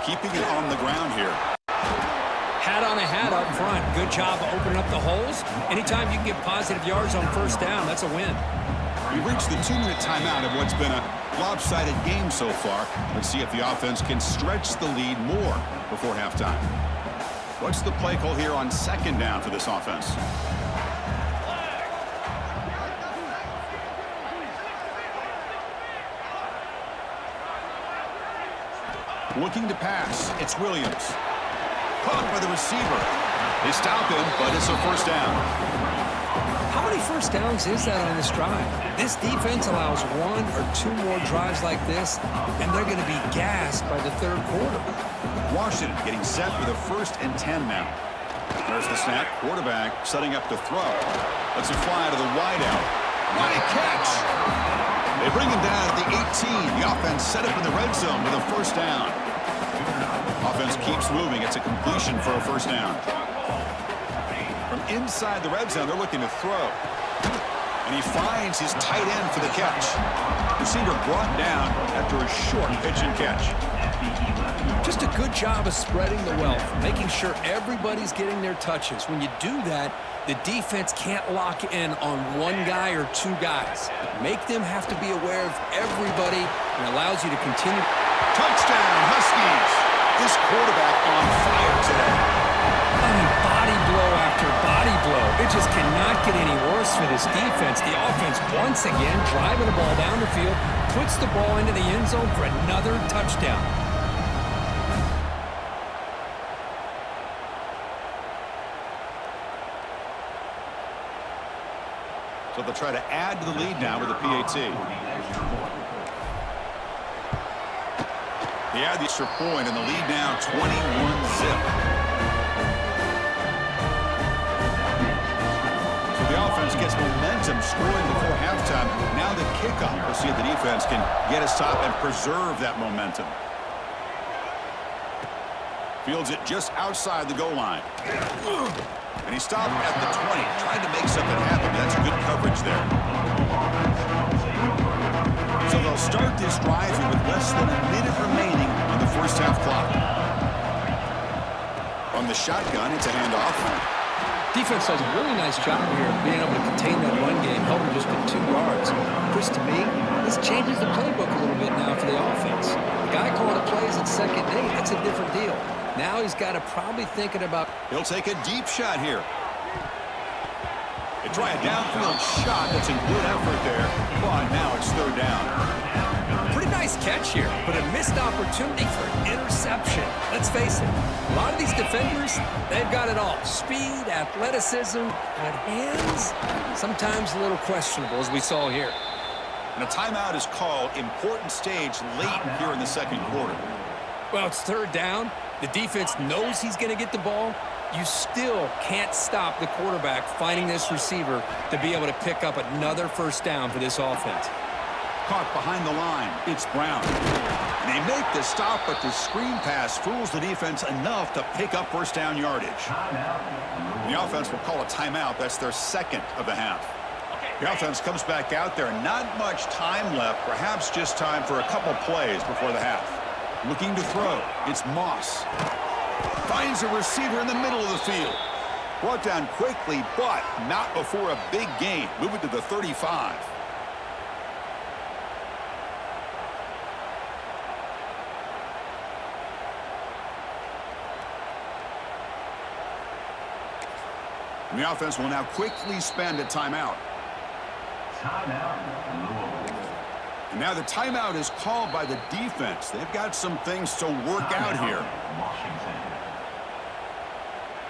Keeping it on the ground here. Hat on a hat up front. Good job of opening up the holes. Anytime you can get positive yards on 1st down, that's a win. We reached the 2-minute timeout of what's been a lopsided game so far. Let's see if the offense can stretch the lead more before halftime. What's the play call here on 2nd down for this offense? Looking to pass. It's Williams. Caught by the receiver. They stop him, but it's a 1st down. How many 1st downs is that on this drive? This defense allows 1 or 2 more drives like this, and they're going to be gassed by the 3rd quarter. Washington getting set for the 1st and 10 now. There's the snap. Quarterback setting up to throw. Lets it fly to the wideout. What a catch! They bring him down at the 18. The offense set up in the red zone with a first down. Offense keeps moving. It's a completion for a first down. From inside the red zone, they're looking to throw. And he finds his tight end for the catch. Receiver brought down after a short pitch and catch. Just a good job of spreading the wealth, making sure everybody's getting their touches. When you do that, the defense can't lock in on one guy or two guys. Make them have to be aware of everybody and allows you to continue. Touchdown, Huskies! This quarterback on fire today. I mean, body blow after body blow. It just cannot get any worse for this defense. The offense, once again, driving the ball down the field, puts the ball into the end zone for another touchdown. So they'll try to add to the lead now with a PAT. They add the extra point, and the lead now 21-zip. So the offense gets momentum scoring before halftime. Now the kickoff. We'll see if the defense can get a stop and preserve that momentum. Fields it just outside the goal line. And he stopped at the 20, trying to make something happen. That's good coverage there. So they'll start this drive here with less than a minute remaining on the first half clock. From the shotgun, it's a handoff. Defense does a really nice job here of being able to contain that run game, helping just get 2 yards. Chris, to me, this changes the playbook a little bit now for the offense. The guy calling the plays at second day, that's a different deal. Now he's got to probably thinking about... He'll take a deep shot here. They try a downfield shot. That's a good effort there. But now it's third down. Pretty nice catch here, but a missed opportunity for an interception. Let's face it, a lot of these defenders, they've got it all. Speed, athleticism, but hands, sometimes a little questionable, as we saw here. And a timeout is called. Important stage late here in the second quarter. Well, it's third down. The defense knows he's going to get the ball. You still can't stop the quarterback finding this receiver to be able to pick up another first down for this offense. Caught behind the line. It's Brown. And they make the stop, but the screen pass fools the defense enough to pick up first down yardage. The offense will call a timeout. That's their second of the half. The offense comes back out there. Not much time left. Perhaps just time for a couple plays before the half. Looking to throw. It's Moss. Finds a receiver in the middle of the field. Brought down quickly, but not before a big gain. Moving to the 35. And the offense will now quickly spend a timeout. And now the timeout is called by the defense. They've got some things to work out here.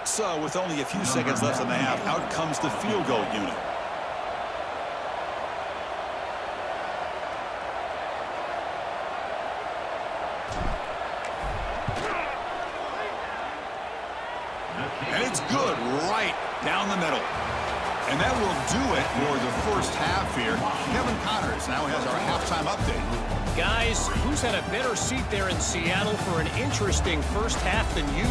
So with only a few seconds left in the half, out comes the field goal unit. And it's good right down the middle. And that will do it for the first half here. Kevin Connors now has our halftime update. Guys, who's had a better seat there in Seattle for an interesting first half than you?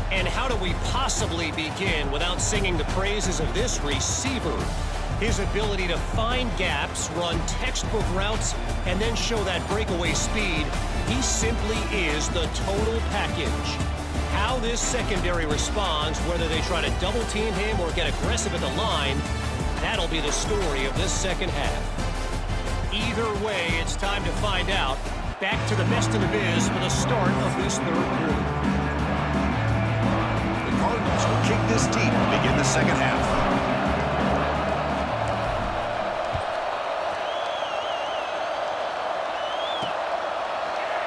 And how do we possibly begin without singing the praises of this receiver? His ability to find gaps, run textbook routes, and then show that breakaway speed. He simply is the total package. How this secondary responds, whether they try to double team him or get aggressive at the line, that'll be the story of this second half. Either way, it's time to find out. Back to the best in the biz for the start of this third quarter. The Cardinals will kick this deep to begin the second half.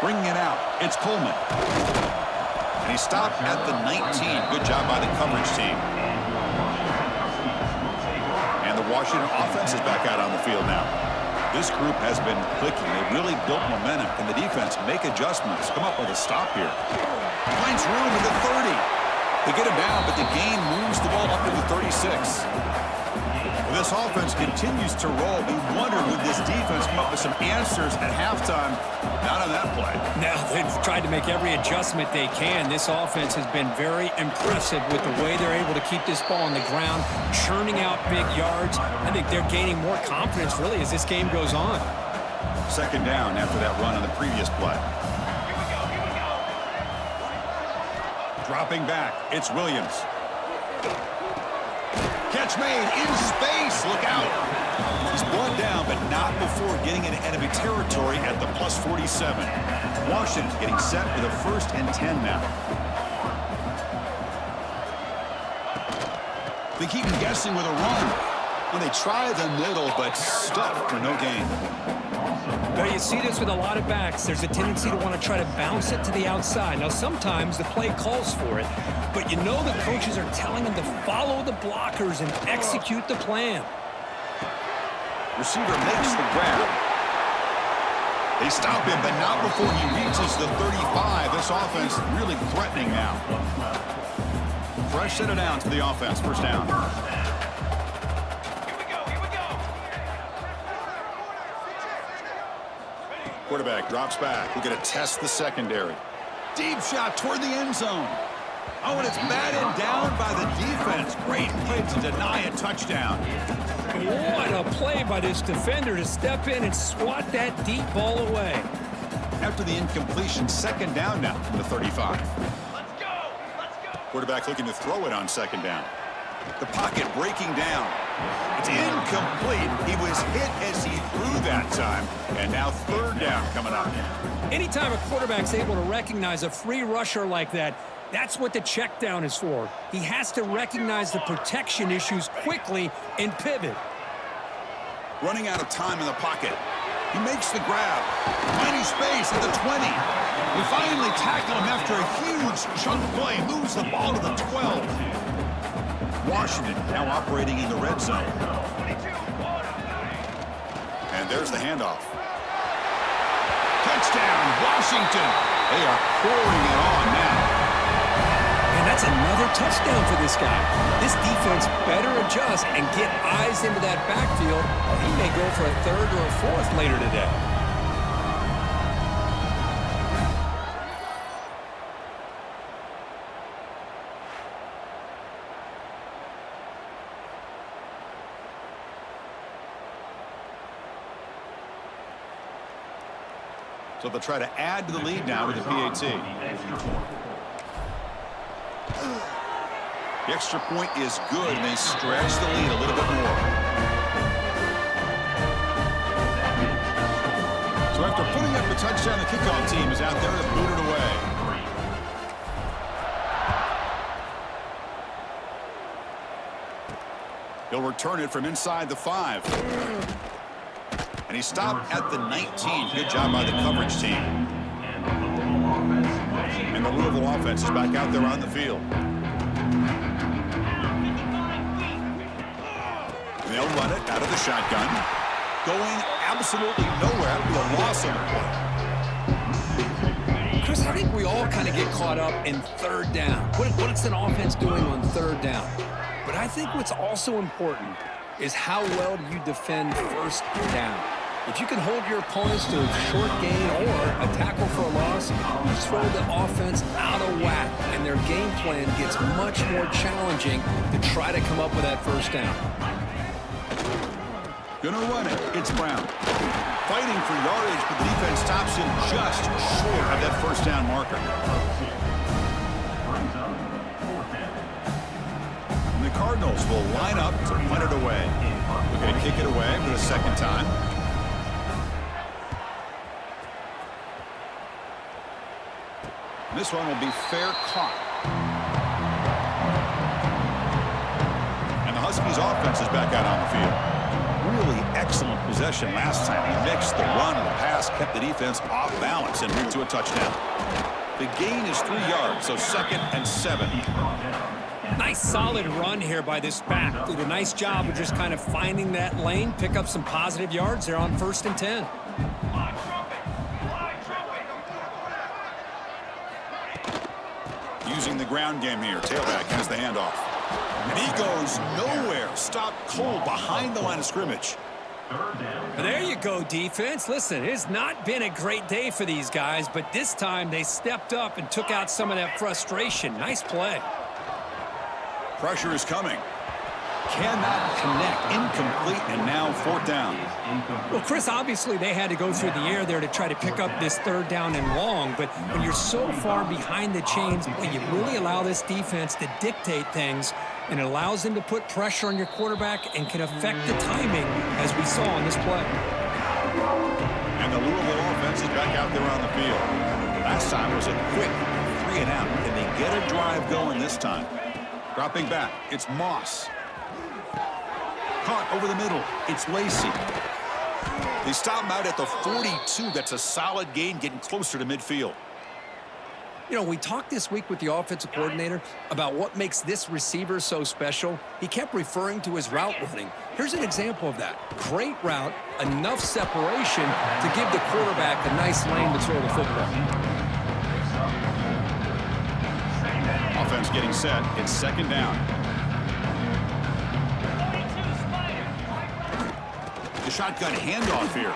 Bringing it out, it's Coleman. And he stopped at the 19. Good job by the coverage team. And the Washington offense is back out on the field now. This group has been clicking. They've really built momentum. Can the defense make adjustments? Come up with a stop here. Finds room at the 30. They get him down, but the gain moves the ball up to the 36. This offense continues to roll. We wondered, would this defense come up with some answers at halftime? Not on that play. Now they've tried to make every adjustment they can. This offense has been very impressive with the way they're able to keep this ball on the ground, churning out big yards. I think they're gaining more confidence, really, as this game goes on. Second down after that run on the previous play. Dropping back, it's Williams. Catch made in space. Look out. He's brought down, but not before getting into enemy territory at the +47. Washington getting set with a 1st and 10 now. They keep him guessing with a run. When they try the middle, but stuck for no gain. But you see this with a lot of backs. There's a tendency to want to try to bounce it to the outside. Now, sometimes the play calls for it, but you know the coaches are telling them to follow the blockers and execute the plan. Receiver makes the grab. They stop him, but not before he reaches the 35. This offense really threatening now. Fresh set of downs for the offense. First down. Quarterback drops back. We're going to test the secondary. Deep shot toward the end zone. Oh, and it's batted down by the defense. Great play to deny a touchdown. What a play by this defender to step in and swat that deep ball away. After the incompletion, second down now from the 35. Let's go! Quarterback looking to throw it on second down. The pocket breaking down. It's incomplete. He was hit as he threw that time. And now third down coming up. Anytime a quarterback's able to recognize a free rusher like that, that's what the check down is for. He has to recognize the protection issues quickly and pivot. Running out of time in the pocket. He makes the grab. Tiny space at the 20. We finally tackle him after a huge chunk play. Moves the ball to the 12. Washington now operating in the red zone. And there's the handoff. Touchdown, Washington. They are pouring it on now. And that's another touchdown for this guy. This defense better adjust and get eyes into that backfield, or he may go for a 3rd or a 4th later today. So they'll try to add to the lead now with the PAT. The extra point is good, and they stretch the lead a little bit more. So after putting up the touchdown, the kickoff team is out there to boot it away. He'll return it from inside the 5. And he stopped at the 19. Good job by the coverage team. And the Louisville offense is back out there on the field. They'll run it out of the shotgun. Going absolutely nowhere with a loss on the play. Chris, I think we all kind of get caught up in 3rd down. What's an offense doing on 3rd down? But I think what's also important is how well do you defend 1st down. If you can hold your opponents to a short gain or a tackle for a loss, you throw the offense out of whack, and their game plan gets much more challenging to try to come up with that 1st down. Gonna run it. It's Brown. Fighting for yardage, but the defense stops him just short of that 1st down marker. And the Cardinals will line up to punt it away. We're going to kick it away for the 2nd time. This one will be fair caught. And the Huskies offense is back out on the field. Really excellent possession last time. He mixed the run and the pass, kept the defense off balance and moved to a touchdown. The gain is 3 yards, so 2nd and 7. Nice solid run here by this back. Did a nice job of just kind of finding that lane, pick up some positive yards there on 1st and 10. Using the ground game here. Tailback has the handoff. And he goes nowhere. Stop cold behind the line of scrimmage. There you go, defense. Listen, it's not been a great day for these guys, but this time they stepped up and took out some of that frustration. Nice play. Pressure is coming. Cannot connect. Incomplete, and now fourth down. Well, Chris, obviously they had to go through the air there to try to pick up this third down and long, but when you're so far behind the chains, boy, you really allow this defense to dictate things, and it allows them to put pressure on your quarterback and can affect the timing, as we saw on this play. And the Louisville offense is back out there on the field. Last time was a quick 3 and out. Can they get a drive going this time? Dropping back, it's Moss. Caught over the middle, it's Lacey. They stop him out at the 42. That's a solid gain, getting closer to midfield. You know, we talked this week with the offensive coordinator about what makes this receiver so special. He kept referring to his route running. Here's an example of that. Great route, enough separation to give the quarterback a nice lane to throw the football. Offense getting set. It's second down. The shotgun handoff here.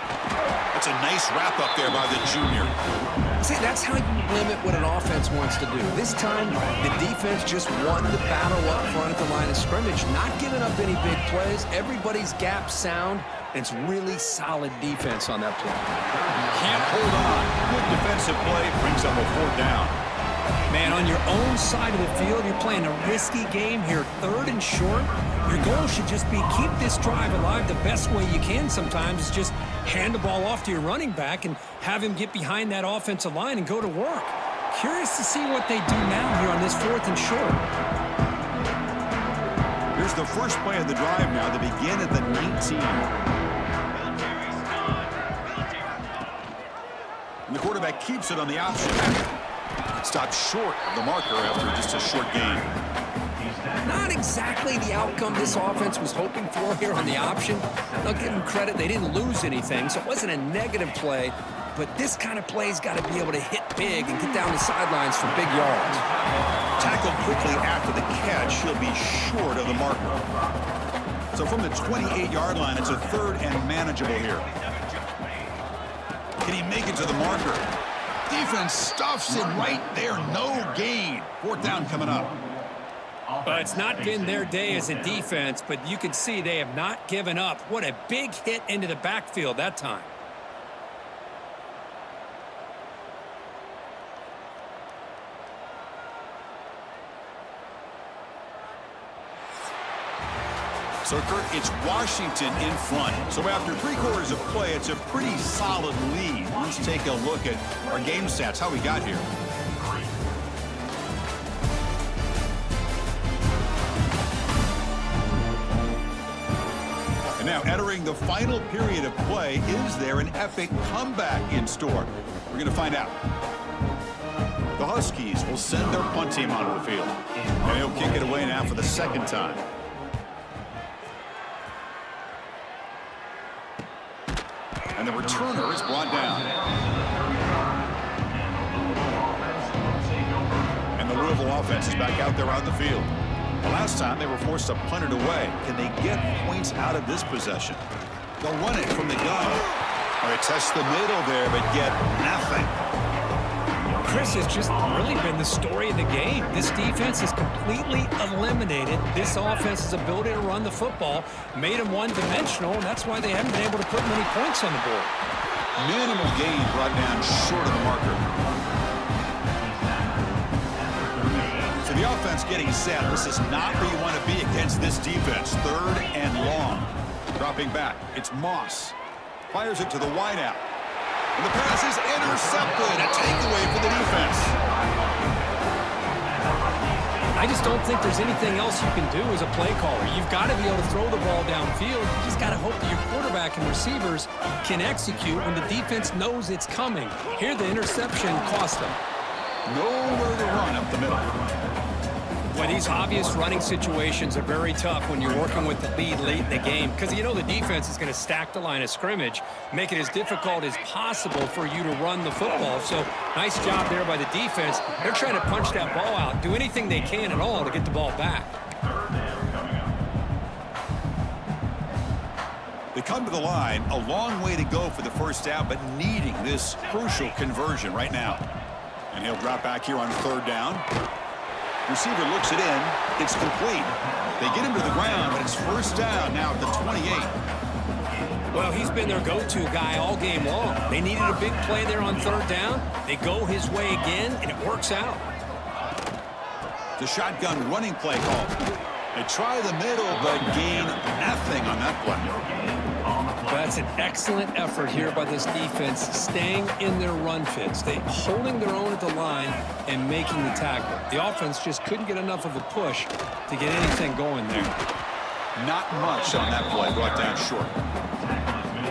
That's a nice wrap up there by the junior. See, that's how you limit what an offense wants to do. This time, the defense just won the battle up front at the line of scrimmage, not giving up any big plays. Everybody's gap sound, and it's really solid defense on that play. Can't hold on. Good defensive play brings up a fourth down. Man, on your own side of the field, you're playing a risky game here, third and short. Your goal should just be keep this drive alive the best way you can sometimes. Is just hand the ball off to your running back and have him get behind that offensive line and go to work. Curious to see what they do now here on this fourth and short. Here's the first play of the drive now. They begin at the 19. And the quarterback keeps it on the option. Stopped short of the marker after just a short gain. Not exactly the outcome this offense was hoping for here on the option. I'll give them credit. They didn't lose anything, so it wasn't a negative play. But this kind of play's got to be able to hit big and get down the sidelines for big yards. Tackled quickly after the catch. He'll be short of the marker. So from the 28-yard line, it's a third and manageable here. Can he make it to the marker? Defense stuffs it right there. No gain. Fourth down coming up. Well, it's not been their day as a defense, but you can see they have not given up. What a big hit into the backfield that time. So, Kurt, it's Washington in front. So after 3 quarters of play, it's a pretty solid lead. Let's take a look at our game stats, how we got here. And now, entering the final period of play, is there an epic comeback in store? We're going to find out. The Huskies will send their punt team onto the field. And he'll kick it away now for the second time. And the returner is brought down. And the Louisville offense is back out there on the field. The last time they were forced to punt it away. Can they get points out of this possession? They'll run it from the gun. Or they test the middle there, but get nothing. Chris has just really been the story of the game. This defense has completely eliminated this offense's ability to run the football, made them one-dimensional, and that's why they haven't been able to put many points on the board. Minimal gain brought down short of the marker. So the offense getting set. This is not where you want to be against this defense. Third and long. Dropping back. It's Moss. Fires it to the wideout. And the pass is intercepted. A takeaway for the defense. I just don't think there's anything else you can do as a play caller. You've got to be able to throw the ball downfield. You just got to hope that your quarterback and receivers can execute when the defense knows it's coming. Here, the interception cost them. Nowhere to run up the middle. Well, these obvious running situations are very tough when you're working with the lead late in the game because you know the defense is going to stack the line of scrimmage, make it as difficult as possible for you to run the football. So nice job there by the defense. They're trying to punch that ball out, do anything they can at all to get the ball back. Third down coming up. They come to the line, a long way to go for the first down, but needing this crucial conversion right now. And he'll drop back here on third down. Receiver looks it in. It's complete. They get him to the ground, but it's first down now at the 28. Well, he's been their go-to guy all game long. They needed a big play there on third down. They go his way again, and it works out. The shotgun running play call. They try the middle, but gain nothing on that play. That's an excellent effort here by this defense, staying in their run fits. They holding their own at the line and making the tackle. The offense just couldn't get enough of a push to get anything going there. Not much on that play, brought down short.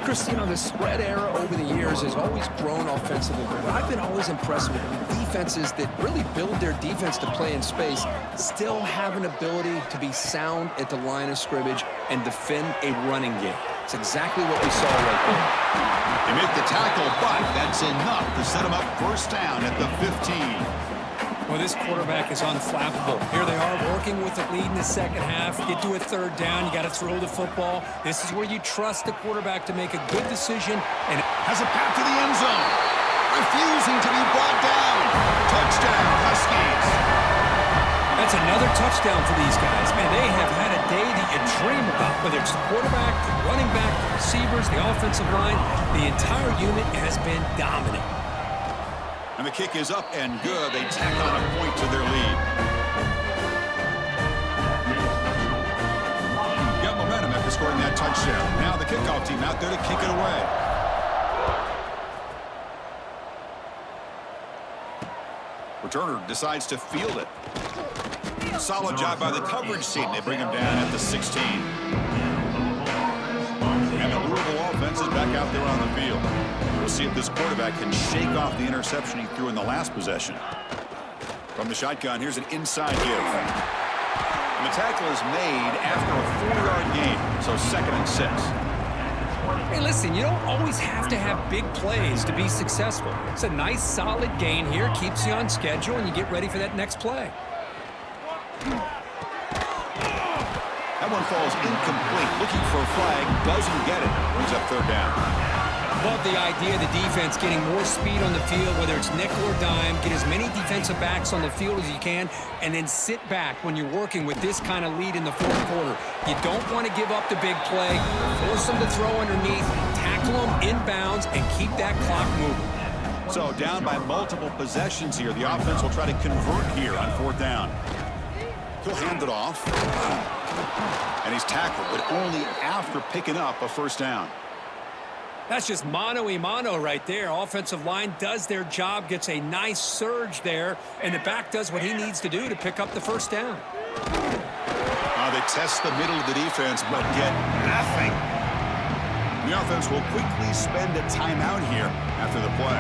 Chris, you know, the spread era over the years has always grown offensively, but I've been always impressed with defenses that really build their defense to play in space, still have an ability to be sound at the line of scrimmage and defend a running game. It's exactly what we saw right there. They make the tackle, but that's enough to set them up first down at the 15. Well, this quarterback is unflappable. Here they are working with the lead in the second half. Get to a third down. You got to throw the football. This is where you trust the quarterback to make a good decision. And has a path to the end zone. Refusing to be brought down. Touchdown, Huskies. That's another touchdown for these guys. Man, they have had a day that you dream about. Whether it's the quarterback, the running back, the receivers, the offensive line, the entire unit has been dominant. And the kick is up and good. They tack on a point to their lead. Got momentum after scoring that touchdown. Now the kickoff team out there to kick it away. Returner decides to field it. Solid job by the coverage team. They bring him down at the 16. And the Louisville offense is back out there on the field. We'll see if this quarterback can shake off the interception he threw in the last possession. From the shotgun, here's an inside give. And the tackle is made after a 4-yard gain, so 2nd and 6. Hey, listen, you don't always have to have big plays to be successful. It's a nice, solid gain here, keeps you on schedule, and you get ready for that next play. That one falls incomplete. Looking for a flag, doesn't get it. Brings up third down. Love the idea of the defense getting more speed on the field, whether it's nickel or dime, get as many defensive backs on the field as you can, and then sit back when you're working with this kind of lead in the fourth quarter. You don't want to give up the big play, force them to throw underneath, tackle them inbounds, and keep that clock moving. So down by multiple possessions here. The offense will try to convert here on fourth down. He'll hand it off. And he's tackled, but only after picking up a first down. That's just mano-a-mano right there. Offensive line does their job, gets a nice surge there, and the back does what he needs to do to pick up the first down. They test the middle of the defense, but get nothing. The offense will quickly spend a timeout here after the play.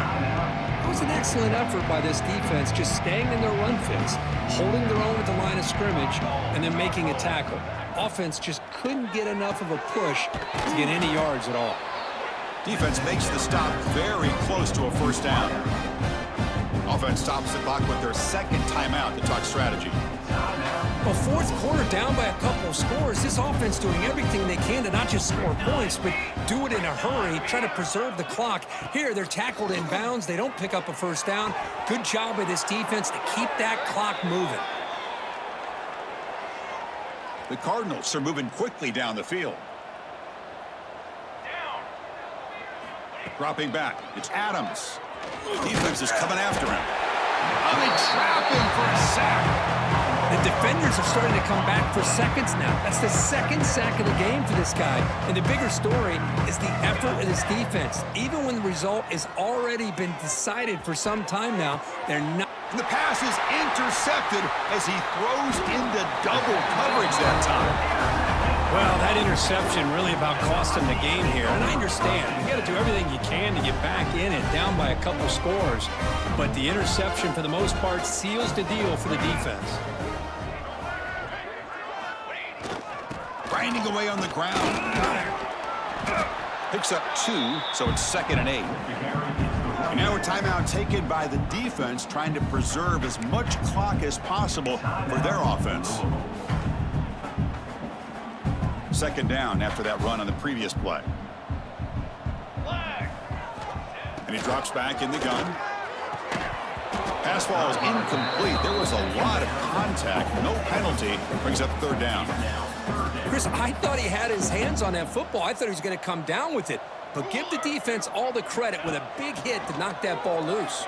It was an excellent effort by this defense, just staying in their run fits, holding their own at the line of scrimmage, and then making a tackle. Offense just couldn't get enough of a push to get any yards at all. Defense makes the stop very close to a first down. Offense stops the clock with their second timeout to talk strategy. Well, fourth quarter down by a couple of scores. This offense doing everything they can to not just score points, but do it in a hurry, try to preserve the clock. Here, they're tackled in bounds. They don't pick up a first down. Good job by this defense to keep that clock moving. The Cardinals are moving quickly down the field. Dropping back, it's Adams. Defense is coming after him. They trap him for a sack. The defenders are starting to come back for seconds now. That's the second sack of the game for this guy. And the bigger story is the effort of this defense. Even when the result has already been decided for some time now, they're not. And the pass is intercepted as he throws into double coverage that time. Well, that interception really about cost him the game here. And I understand. You got to do everything you can to get back in and down by a couple scores. But the interception, for the most part, seals the deal for the defense. Grinding away on the ground. Picks up 2, so it's 2nd and 8. And now a timeout taken by the defense, trying to preserve as much clock as possible for their offense. Second down after that run on the previous play. And he drops back in the gun. Pass ball is incomplete. There was a lot of contact. No penalty. Brings up third down. Chris, I thought he had his hands on that football. I thought he was going to come down with it. But give the defense all the credit with a big hit to knock that ball loose.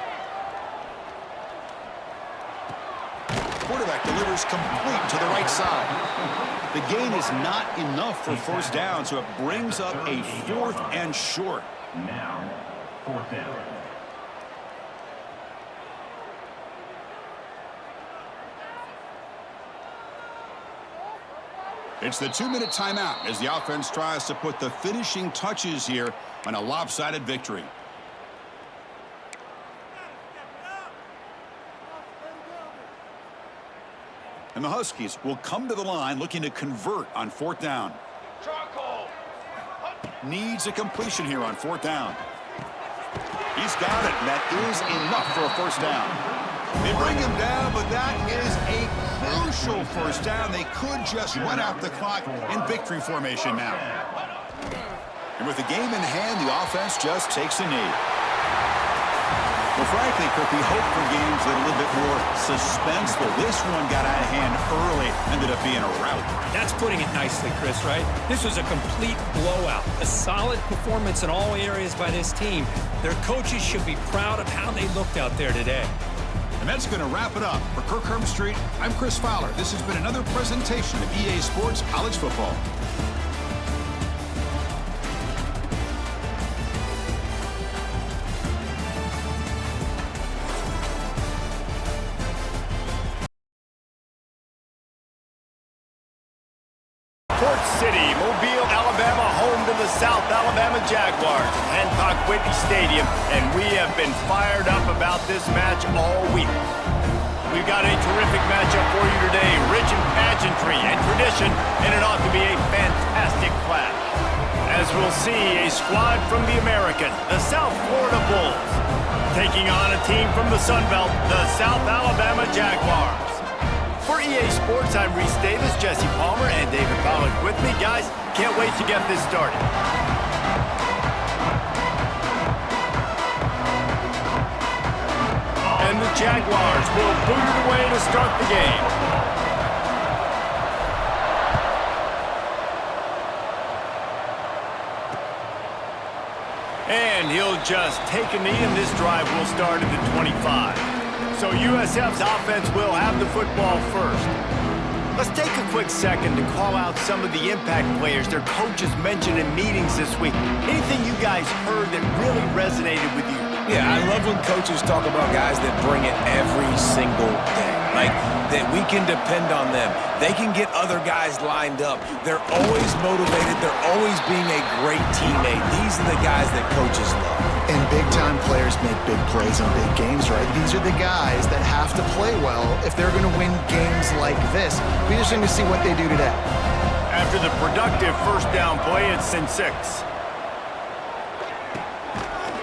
Quarterback delivers complete to the right side. The gain is not enough for first down, so it brings up a 4th and short. Now, 4th down. It's the 2-minute timeout as the offense tries to put the finishing touches here on a lopsided victory. And the Huskies will come to the line looking to convert on 4th down. Needs a completion here on 4th down. He's got it, and that is enough for a first down. They bring him down, but that is a crucial first down. They could just run out the clock in victory formation now. And with the game in hand, the offense just takes a knee. Well, frankly, Kirk, we hope for games that are a little bit more suspenseful. This one got out of hand early, ended up being a rout. That's putting it nicely, Chris, right? This was a complete blowout. A solid performance in all areas by this team. Their coaches should be proud of how they looked out there today. And that's going to wrap it up. For Kirk Hermstreet, I'm Chris Fowler. This has been another presentation of EA Sports College Football. Port City, Mobile, Alabama, home to the South Alabama Jaguars at Hancock Whitney Stadium, and we have been fired up about this match all week. We've got a terrific matchup for you today, rich in pageantry and tradition, and it ought to be a fantastic clash. As we'll see, a squad from the American, the South Florida Bulls, taking on a team from the Sun Belt, the South Alabama Jaguars. For EA Sports, I'm Reese Davis, Jesse Palmer, and David Pollack with me. Guys, can't wait to get this started. And the Jaguars will boot it away to start the game. And he'll just take a knee, and this drive will start at the 25. So USF's offense will have the football first. Let's take a quick second to call out some of the impact players their coaches mentioned in meetings this week. Anything you guys heard that really resonated with you? Yeah, I love when coaches talk about guys that bring it every single day. Like, that we can depend on them. They can get other guys lined up. They're always motivated. They're always being a great teammate. These are the guys that coaches love. And big-time players make big plays in big games, right? These are the guys that have to play well if they're going to win games like this. Be interesting to see what they do today. After the productive first down play, it's in 6.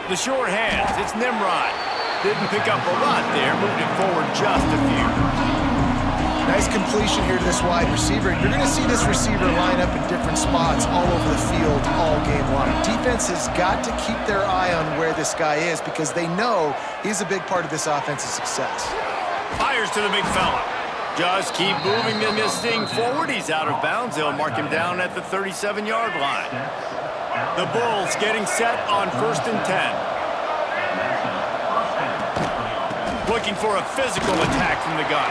The short hands, it's Nimrod. Didn't pick up a lot there, moved it forward just a few. Nice completion here to this wide receiver. You're going to see this receiver line up in different spots all over the field all game long. Defense has got to keep their eye on where this guy is because they know he's a big part of this offense's success. Fires to the big fella. Just keep moving this thing forward. He's out of bounds. They'll mark him down at the 37-yard line. The Bulls getting set on 1st and 10. Looking for a physical attack from the gun.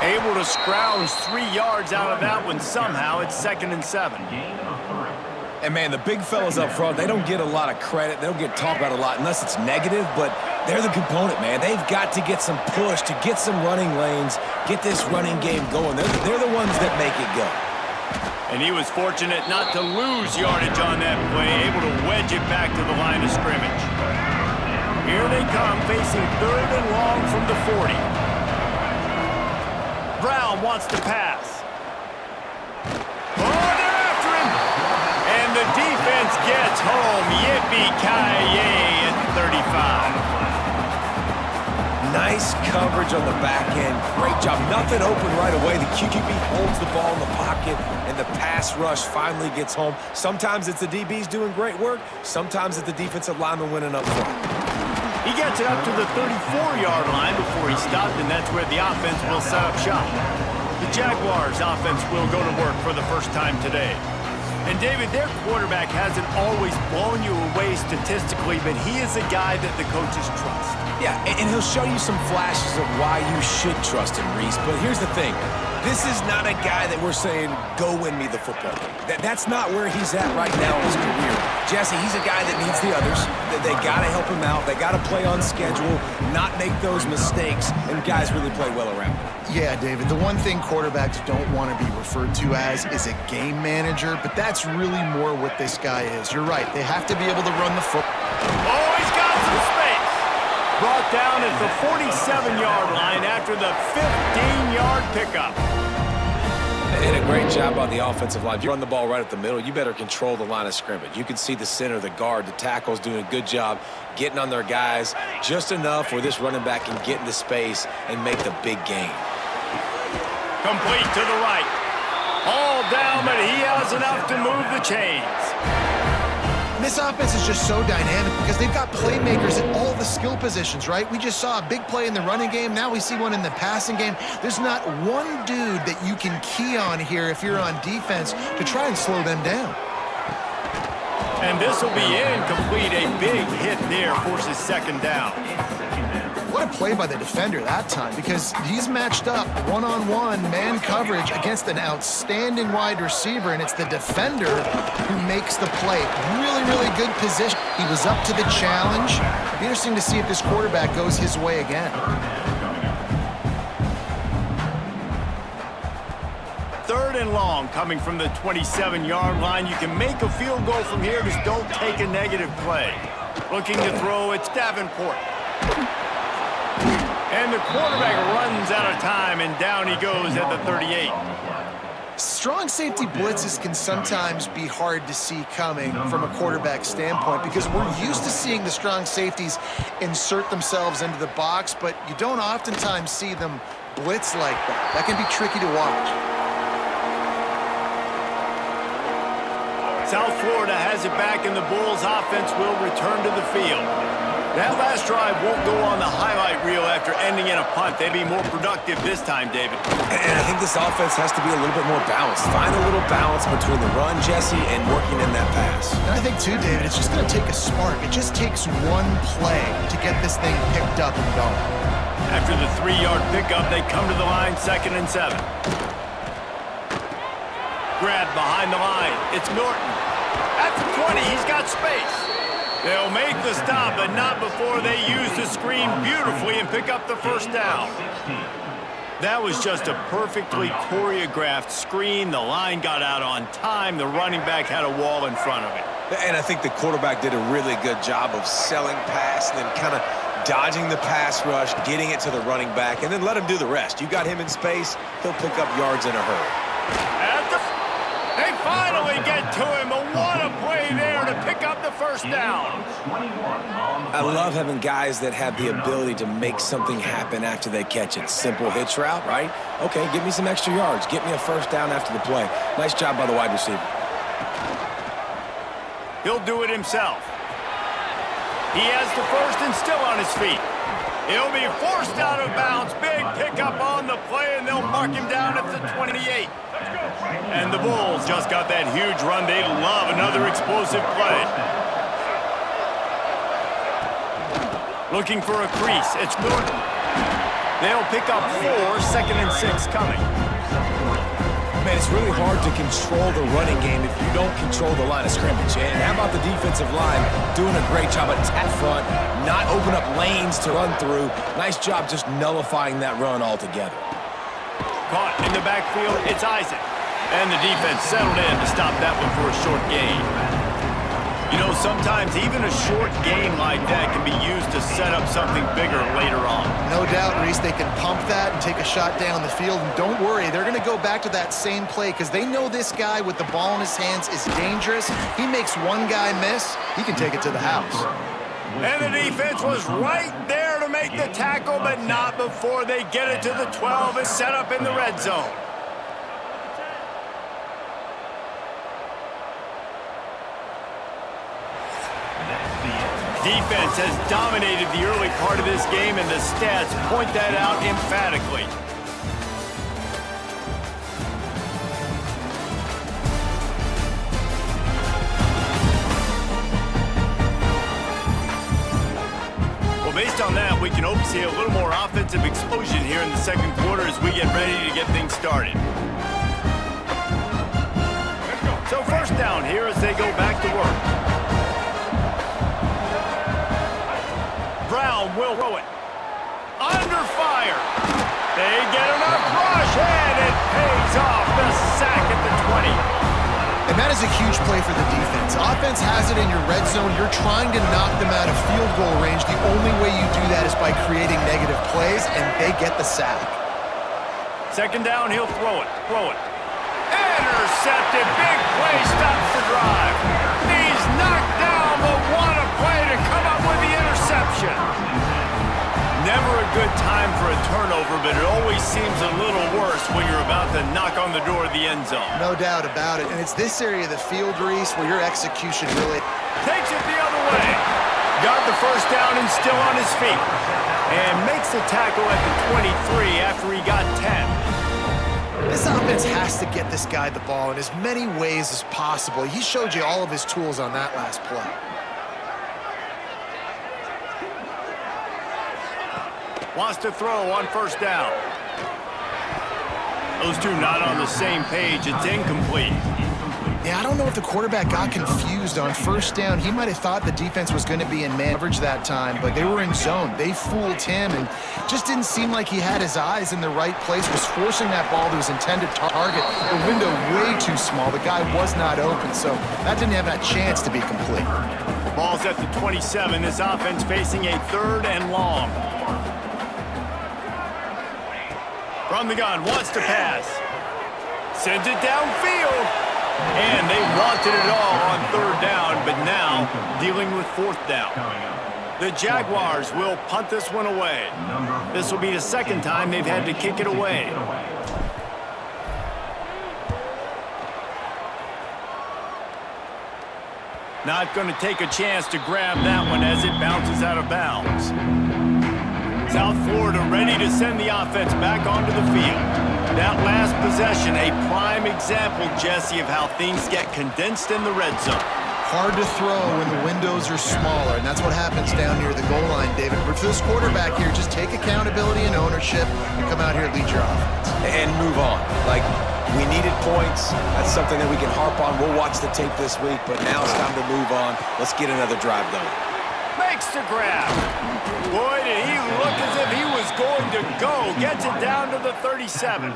Able to scrounge 3 yards out of that one somehow. It's 2nd and 7. And, man, the big fellas up front, they don't get a lot of credit. They don't get talked about a lot unless it's negative, but they're the component, man. They've got to get some push, to get some running lanes, get this running game going. They're the ones that make it go. And he was fortunate not to lose yardage on that play, able to wedge it back to the line of scrimmage. Here they come, facing 3rd and long from the 40. Brown wants to pass. Oh, they're after him! And the defense gets home. Yippee-ki-yay at 35. Nice coverage on the back end. Great job. Nothing open right away. The QB holds the ball in the pocket, and the pass rush finally gets home. Sometimes it's the DBs doing great work. Sometimes it's the defensive lineman winning up front. He gets it up to the 34-yard line before he stopped, and that's where the offense will set up shop. The Jaguars' offense will go to work for the first time today. And, David, their quarterback hasn't always blown you away statistically, but he is a guy that the coaches trust. Yeah, and he'll show you some flashes of why you should trust him, Reese. But here's the thing. This is not a guy that we're saying, go win me the football game. That's not where he's at right now in his career. Jesse, he's a guy that needs the others. They got to help him out. They got to play on schedule, not make those mistakes, and guys really play well around him. Yeah, David, the one thing quarterbacks don't want to be referred to as is a game manager, but that's really more what this guy is. You're right. They have to be able to run the football. Oh, he's got some space. Brought down at the 47-yard line after the 15-yard pickup. And a great job on the offensive line. If you run the ball right up the middle, you better control the line of scrimmage. You can see the center, the guard, the tackles doing a good job getting on their guys just enough where this running back can get into space and make the big game. Complete to the right. All down, but he has enough to move the chains. This offense is just so dynamic because they've got playmakers at all the skill positions, right? We just saw a big play in the running game. Now we see one in the passing game. There's not one dude that you can key on here if you're on defense to try and slow them down. And this will be incomplete. A big hit there forces second down. What a play by the defender that time, because he's matched up one-on-one man coverage against an outstanding wide receiver, and it's the defender who makes the play. Really, really good position. He was up to the challenge. It'll be interesting to see if this quarterback goes his way again. Third and long coming from the 27-yard line. You can make a field goal from here. Just don't take a negative play. Looking to throw, it's Davenport. And the quarterback runs out of time, and down he goes at the 38. Strong safety blitzes can sometimes be hard to see coming from a quarterback standpoint because we're used to seeing the strong safeties insert themselves into the box, but you don't oftentimes see them blitz like that. That can be tricky to watch. South Florida has it back, and the Bulls offense will return to the field. That last drive won't go on the highlight reel after ending in a punt. They'd be more productive this time, David. And I think this offense has to be a little bit more balanced. Find a little balance between the run, Jesse, and working in that pass. And I think, too, David, it's just going to take a spark. It just takes one play to get this thing picked up and going. After the 3-yard pickup, they come to the line, 2nd and 7. Grab behind the line. It's Norton. At the 20, he's got space. They'll make the stop, but not before they use the screen beautifully and pick up the first down. That was just a perfectly choreographed screen. The line got out on time. The running back had a wall in front of it. And I think the quarterback did a really good job of selling pass and then kind of dodging the pass rush, getting it to the running back, and then let him do the rest. You got him in space, he'll pick up yards in a hurry. They finally get to him, but what a play there to pick up the first down. I love having guys that have the ability to make something happen after they catch it. Simple hitch route, right? Okay, give me some extra yards. Get me a first down after the play. Nice job by the wide receiver. He'll do it himself. He has the first and still on his feet. He'll be forced out of bounds. Big pickup on the play, and they'll mark him down at the 28. And the Bulls just got that huge run. They love another explosive play. Looking for a crease. It's Norton. They'll pick up 4, 2nd and 6 coming. Man, it's really hard to control the running game if you don't control the line of scrimmage. And how about the defensive line doing a great job at front, not open up lanes to run through. Nice job just nullifying that run altogether. Caught in the backfield, it's Isaac. And the defense settled in to stop that one for a short gain. You know, sometimes even a short gain like that can be used to set up something bigger later on. No doubt, Reese, they can pump that and take a shot down the field. And don't worry, they're going to go back to that same play because they know this guy with the ball in his hands is dangerous. He makes one guy miss, he can take it to the house. And the defense was right there to make make the tackle, but not before they get it to the 12 and set up in the red zone. Defense has dominated the early part of this game, and the stats point that out emphatically. Well, based on that, we can hope to see a little more offensive explosion here in the second quarter as we get ready to get things started. So first down here as they go back to work. Brown will throw it. Under fire. They get enough rush, and it pays off. The sack at the 20. And that is a huge play for the defense. Offense has it in your red zone. You're trying to knock them out of field goal range. The only way you do that is by creating negative plays, and they get the sack. Second down, he'll throw it. Intercepted. Big play stops the drive. He's knocked down, but what a play to come up with the interception. Never a good time for a turnover, but it always seems a little worse when you're about to knock on the door of the end zone. No doubt about it. And it's this area of the field, Reese, where your execution really Takes it the other way. Got the first down and still on his feet. And makes the tackle at the 23 after he got 10. This offense has to get this guy the ball in as many ways as possible. He showed you all of his tools on that last play. Wants to throw on first down. Those two not on the same page. It's incomplete. Yeah, I don't know if the quarterback got confused on first down. He might have thought the defense was going to be in man coverage that time, but they were in zone. They fooled him and just didn't seem like he had his eyes in the right place, was forcing that ball to his intended target. The window way too small. The guy was not open, so that didn't have that chance to be complete. Ball's at the 27. This offense facing a third and long. From the gun, wants to pass. Sends it downfield. And they wanted it all on third down, but now dealing with fourth down. The Jaguars will punt this one away. This will be the second time they've had to kick it away. Not going to take a chance to grab that one as it bounces out of bounds. South Florida ready to send the offense back onto the field. That last possession, a prime example, Jesse, of how things get condensed in the red zone. Hard to throw when the windows are smaller, and that's what happens down near the goal line, David. But for this quarterback here, just take accountability and ownership and come out here and lead your offense. And move on. Like, we needed points. That's something that we can harp on. We'll watch the tape this week, but now it's time to move on. Let's get another drive done. Makes the grab. Boy, did he look as if he was going to go. Gets it down to the 37.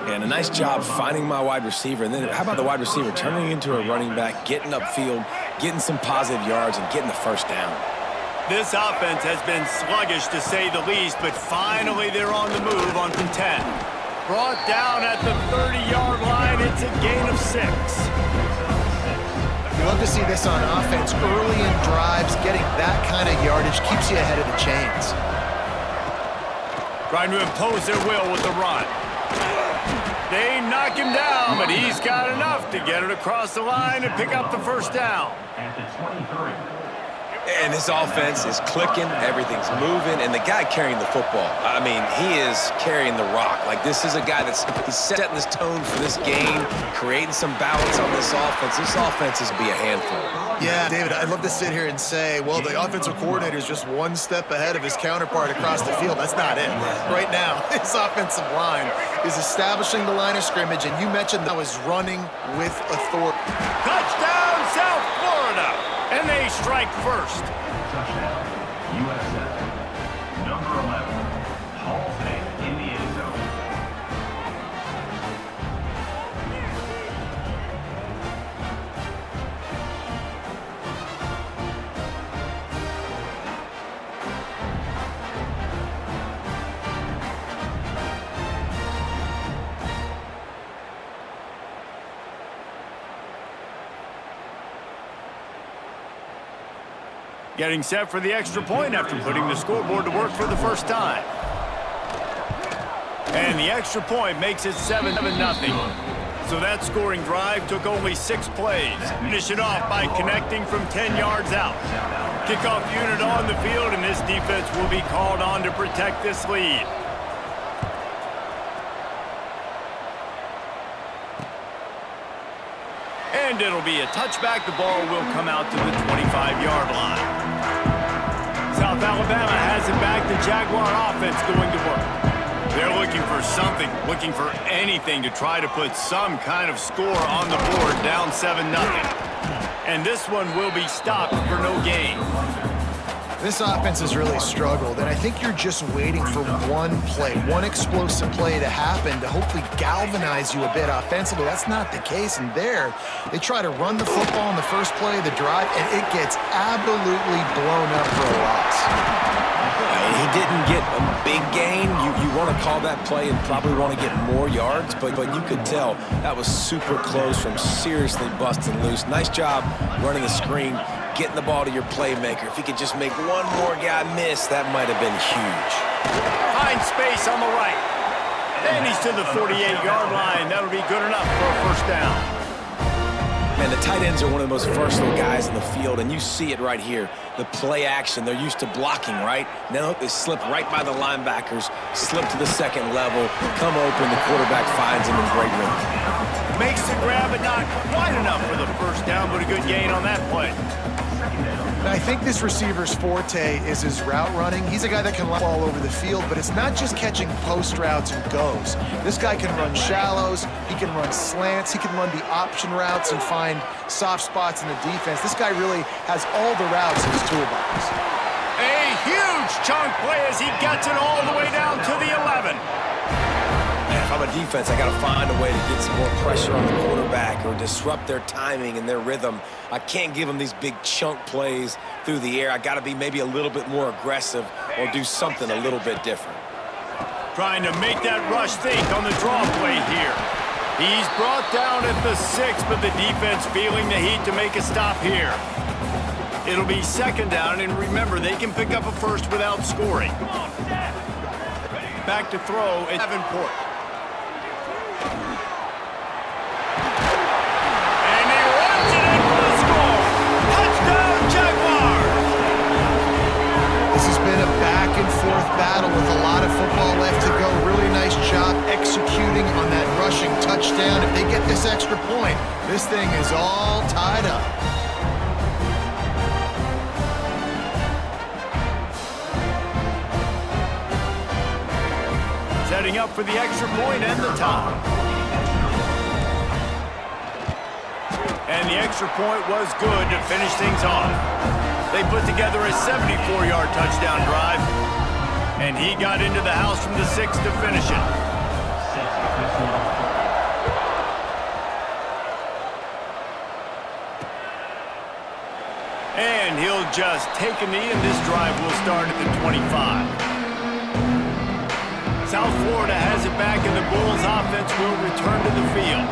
And a nice job finding my wide receiver. And then how about the wide receiver turning into a running back, getting upfield, getting some positive yards, and getting the first down. This offense has been sluggish, to say the least, but finally they're on the move on from 10. Brought down at the 30-yard line. It's a gain of 6. You love to see this on offense. Early in drives, getting that kind of yardage keeps you ahead of the chains. Trying to impose their will with the run. They knock him down, but he's got enough to get it across the line and pick up the first down. At the 23. And this offense is clicking, everything's moving, and the guy carrying the football, I mean, he is carrying the rock. Like, this is a guy he's setting this tone for this game, creating some balance on this offense. This offense is going to be a handful. Yeah, David, I'd love to sit here and say, well, the offensive coordinator is just one step ahead of his counterpart across the field. That's not it. Right now, his offensive line is establishing the line of scrimmage, and you mentioned that was running with authority. Touchdown, South Florida! And they strike first. Touchdown. USF. Number 11. Halsey in the end zone. Getting set for the extra point after putting the scoreboard to work for the first time. And the extra point makes it 7-0. So that scoring drive took only 6 plays. Finish it off by connecting from 10 yards out. Kickoff unit on the field, and this defense will be called on to protect this lead. And it'll be a touchback. The ball will come out to the 25-yard line. South Alabama has it back. The Jaguar offense going to work. They're looking for something, looking for anything to try to put some kind of score on the board, down 7-0. And this one will be stopped for no gain. This offense has really struggled, and I think you're just waiting for one play, one explosive play to happen to hopefully galvanize you a bit offensively. That's not the case, and there, they try to run the football in the first play of the drive, and it gets absolutely blown up for a loss. He didn't get a big gain. You want to call that play and probably want to get more yards, but you could tell that was super close from seriously busting loose. Nice job running the screen, getting the ball to your playmaker. If he could just make one more guy miss, that might have been huge. Find space on the right. And he's to the 48-yard line. That'll be good enough for a first down. Man, the tight ends are one of the most versatile guys in the field, and you see it right here. The play action, they're used to blocking, right? Now they slip right by the linebackers, slip to the second level, come open, the quarterback finds him in great rhythm. Makes the grab, but not quite enough for the first down, but a good gain on that play. I think this receiver's forte is his route running. He's a guy that can run all over the field, but it's not just catching post routes and goes. This guy can run shallows, he can run slants, he can run the option routes and find soft spots in the defense. This guy really has all the routes in his toolbox. A huge chunk play as he gets it all the way down to the 11. If I'm a defense, I got to find a way to get some more pressure on the quarterback or disrupt their timing and their rhythm. I can't give them these big chunk plays through the air. I got to be maybe a little bit more aggressive or do something a little bit different. Trying to make that rush think on the draw play here. He's brought down at the 6, but the defense feeling the heat to make a stop here. It'll be second down, and remember, they can pick up a first without scoring. Back to throw at Davenport. And he runs it in for the score. Touchdown, Jaguars! This has been a back-and-forth battle with a lot of football left to go. Really nice job executing on that rushing touchdown. If they get this extra point, this thing is all tied up. Setting up for the extra point and the tie. And the extra point was good to finish things off. They put together a 74-yard touchdown drive, and he got into the house from the 6 to finish it. And he'll just take a knee, and this drive will start at the 25. South Florida has it back, and the Bulls offense will return to the field.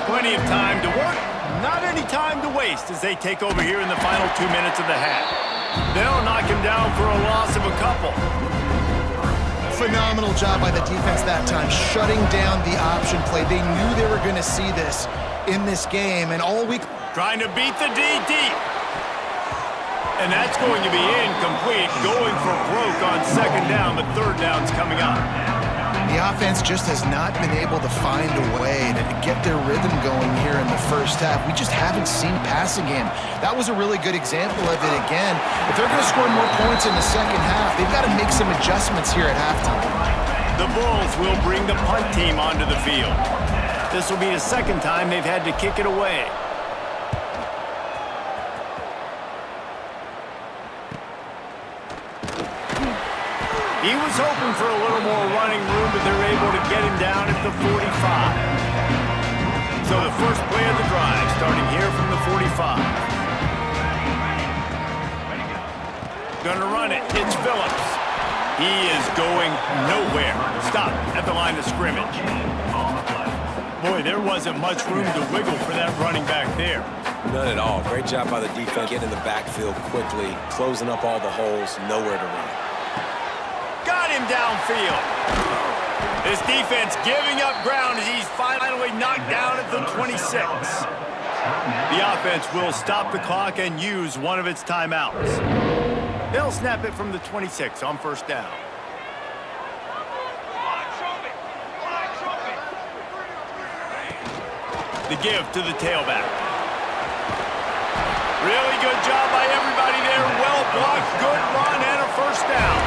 Plenty of time to work, not any time to waste as they take over here in the final 2 minutes of the half. They'll knock him down for a loss of a couple. Phenomenal job by the defense that time, shutting down the option play. They knew they were going to see this in this game, and all week... Trying to beat the D deep. And that's going to be incomplete, going for broke on second down, but third down's coming up. The offense just has not been able to find a way to get their rhythm going here in the first half. We just haven't seen passing game. That was a really good example of it again. If they're going to score more points in the second half, they've got to make some adjustments here at halftime. The Bulls will bring the punt team onto the field. This will be the second time they've had to kick it away. He was hoping for a little more running room, but they're able to get him down at the 45. So the first play of the drive, starting here from the 45. Gonna run it. It's Phillips. He is going nowhere. Stop at the line of scrimmage. Boy, there wasn't much room to wiggle for that running back there. None at all. Great job by the defense, getting in the backfield quickly, closing up all the holes, nowhere to run. Got him downfield. This defense giving up ground as he's finally knocked down at the 26. The offense will stop the clock and use one of its timeouts. They'll snap it from the 26 on first down. The give to the tailback. Really good job by everybody there. Well blocked, good run, and a first down.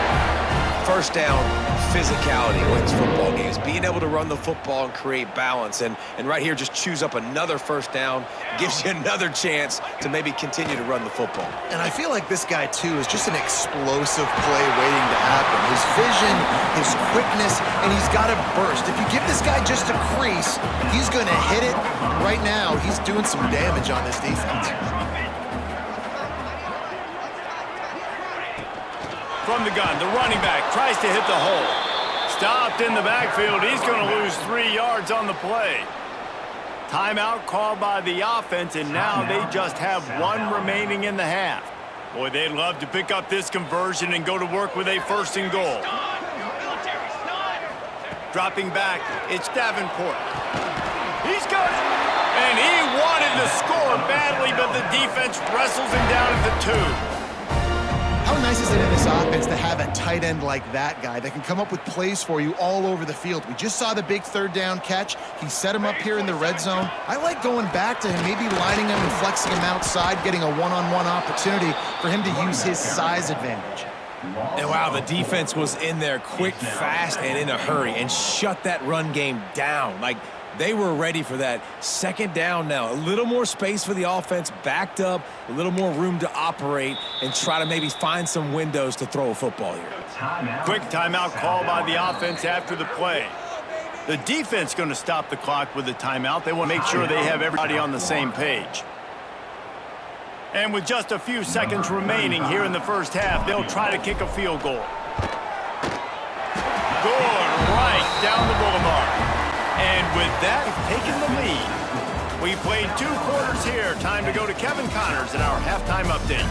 First down, physicality wins football games. Being able to run the football and create balance. And right here, just choose up another first down. Gives you another chance to maybe continue to run the football. And I feel like this guy, too, is just an explosive play waiting to happen. His vision, his quickness, and he's got a burst. If you give this guy just a crease, he's going to hit it. Right now, he's doing some damage on this defense. From the gun, the running back tries to hit the hole. Stopped in the backfield. He's going to lose 3 yards on the play. Timeout called by the offense, and now they just have one remaining in the half. Boy, they'd love to pick up this conversion and go to work with a first and goal. Dropping back, it's Davenport. He's got it. And he wanted to score badly, but the defense wrestles him down at the 2. How nice is it in this offense to have a tight end like that guy that can come up with plays for you all over the field? We just saw the big third down catch. He set him up here in the red zone. I like going back to him, maybe lining him and flexing him outside, getting a one-on-one opportunity for him to use his size advantage. And wow, the defense was in there quick, fast, and in a hurry and shut that run game down. Like, they were ready for that. Second down now. A little more space for the offense, backed up, a little more room to operate and try to maybe find some windows to throw a football here. Quick timeout call by the offense after the play. The defense going to stop the clock with the timeout. They want to make sure they have everybody on the same page. And with just a few seconds remaining here in the first half, they'll try to kick a field goal. Good right down the boulevard. And with that, we've taken the lead. We played 2 quarters here. Time to go to Kevin Connors in our halftime update.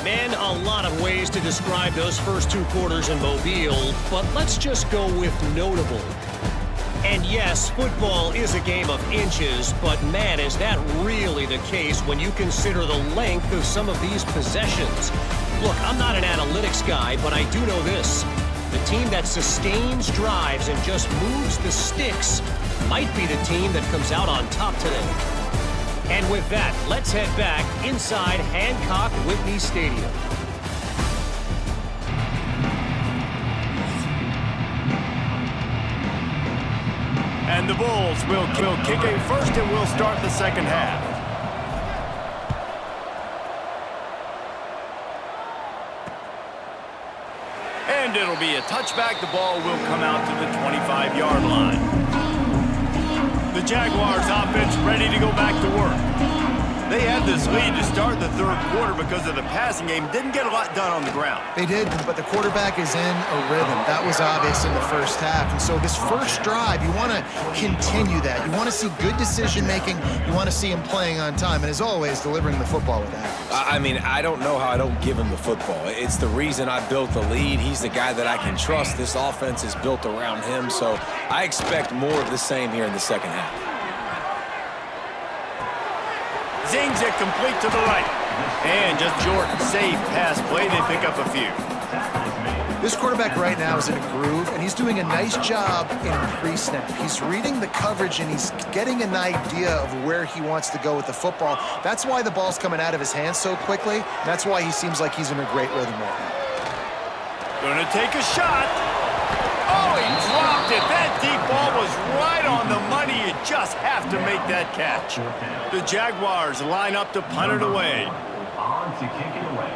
Man, a lot of ways to describe those first 2 quarters in Mobile, but let's just go with notable. And yes, football is a game of inches, but man, is that really the case when you consider the length of some of these possessions. Look, I'm not an analytics guy, but I do know this. The team that sustains drives and just moves the sticks might be the team that comes out on top today. And with that, let's head back inside Hancock Whitney Stadium. And the Bulls will kick a first and will start the second half. And it'll be a touchback. The ball will come out to the 25-yard line. The Jaguars offense ready to go back to work. They had this lead to start the third quarter because of the passing game. Didn't get a lot done on the ground. They did, but the quarterback is in a rhythm. That was obvious in the first half. And so this first drive, you want to continue that. You want to see good decision-making. You want to see him playing on time. And as always, delivering the football with that. I mean, I don't know how I don't give him the football. It's the reason I built the lead. He's the guy that I can trust. This offense is built around him. So I expect more of the same here in the second half. Zings it complete to the right. And just short, safe pass play. They pick up a few. This quarterback right now is in a groove, and he's doing a nice job in pre-snap. He's reading the coverage, and he's getting an idea of where he wants to go with the football. That's why the ball's coming out of his hands so quickly. That's why he seems like he's in a great rhythm right now. Gonna take a shot. Oh, he dropped it. That deep ball was right on the money. You just have to make that catch. The Jaguars line up to punt it away. On to kick it away.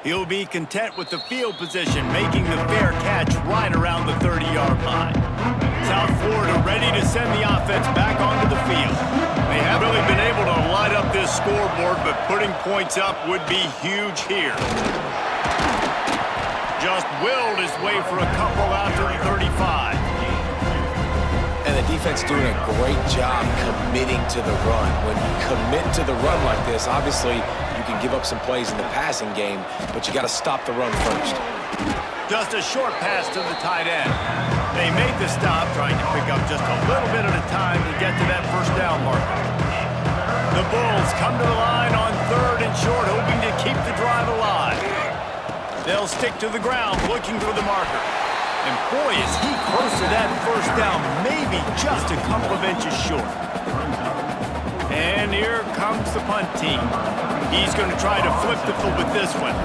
He'll be content with the field position, making the fair catch right around the 30-yard line. South Florida ready to send the offense back onto the field. They haven't really been able to light up this scoreboard, but putting points up would be huge here. Just willed his way for a couple out to the 35. the defense doing a great job committing to the run. When you commit to the run like this, obviously you can give up some plays in the passing game, but you got to stop the run first. Just a short pass to the tight end. They made the stop, trying to pick up just a little bit at a time to get to that first down marker. The Bulls come to the line on 3rd and short, hoping to keep the drive alive. They'll stick to the ground, looking for the marker. And boy, is he close to that first down, maybe just a couple of inches short. And here comes the punt team. He's going to try to flip the field with this one.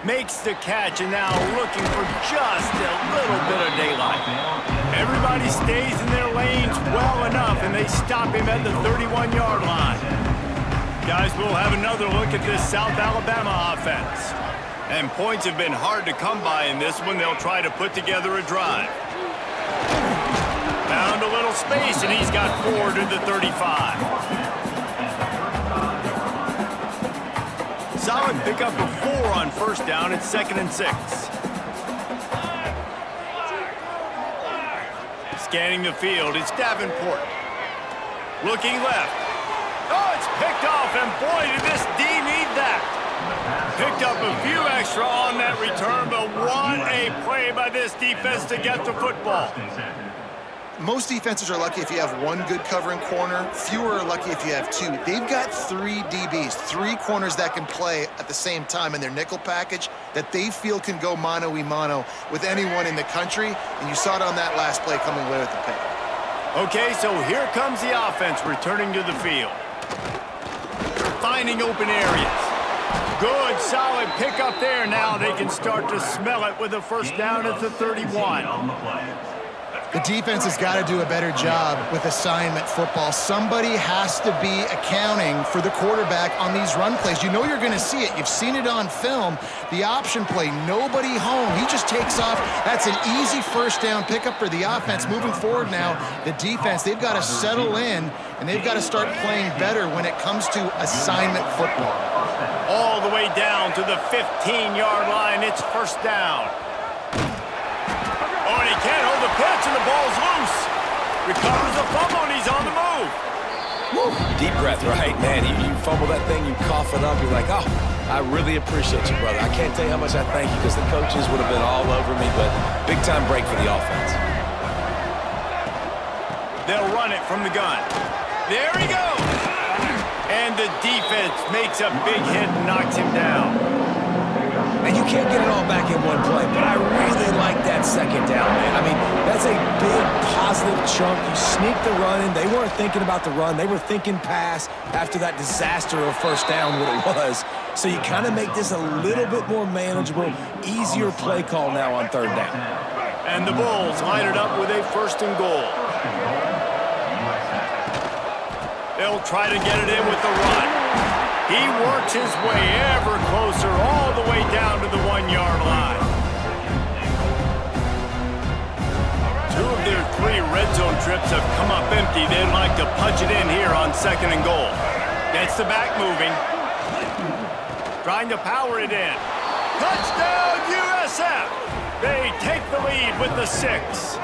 Makes the catch, and now looking for just a little bit of daylight. Everybody stays in their lanes well enough, and they stop him at the 31-yard line. Guys, we'll have another look at this South Alabama offense. And points have been hard to come by in this one. They'll try to put together a drive. Found a little space, and he's got 4 to the 35. Solid pickup of 4 on first down. It's 2nd and 6. Scanning the field, it's Davenport. Looking left. Oh, it's picked off, and boy, did this D need that. Picked up a few extra on that return, but what a play by this defense to get the football. Most defenses are lucky if you have 1 good covering corner. Fewer are lucky if you have 2. They've got 3 DBs, 3 corners that can play at the same time in their nickel package that they feel can go mano-a-mano with anyone in the country, and you saw it on that last play coming away with the pick. Okay, so here comes the offense returning to the field. Finding open areas. Good, solid pickup there. Now they can start to smell it with a first down at the 31. The defense has got to do a better job with assignment football. Somebody has to be accounting for the quarterback on these run plays. You know you're going to see it. You've seen it on film. The option play, nobody home. He just takes off. That's an easy first down pickup for the offense. Moving forward now, the defense, they've got to settle in, and they've got to start playing better when it comes to assignment football. All the way down to the 15-yard line. It's first down. Oh, and he can't hold the pitch, and the ball's loose. Recovers the fumble, and he's on the move. Woo. Deep breath, right? Man, you fumble that thing, you cough it up, you're like, oh, I really appreciate you, brother. I can't tell you how much I thank you because the coaches would have been all over me, but big-time break for the offense. They'll run it from the gun. There he goes. And the defense makes a big hit and knocks him down. And you can't get it all back in one play, but I really like that second down, man. I mean, that's a big positive chunk. You sneak the run in. They weren't thinking about the run. They were thinking pass after that disaster of first down, what it was. So you kind of make this a little bit more manageable, easier play call now on third down. And the Bulls line it up with a 1st and goal. They'll try to get it in with the run. He works his way ever closer all the way down to the 1-yard line. 2 of their 3 red zone trips have come up empty. They'd like to punch it in here on 2nd and goal. Gets the back moving. Trying to power it in. Touchdown, USF! They take the lead with the 6.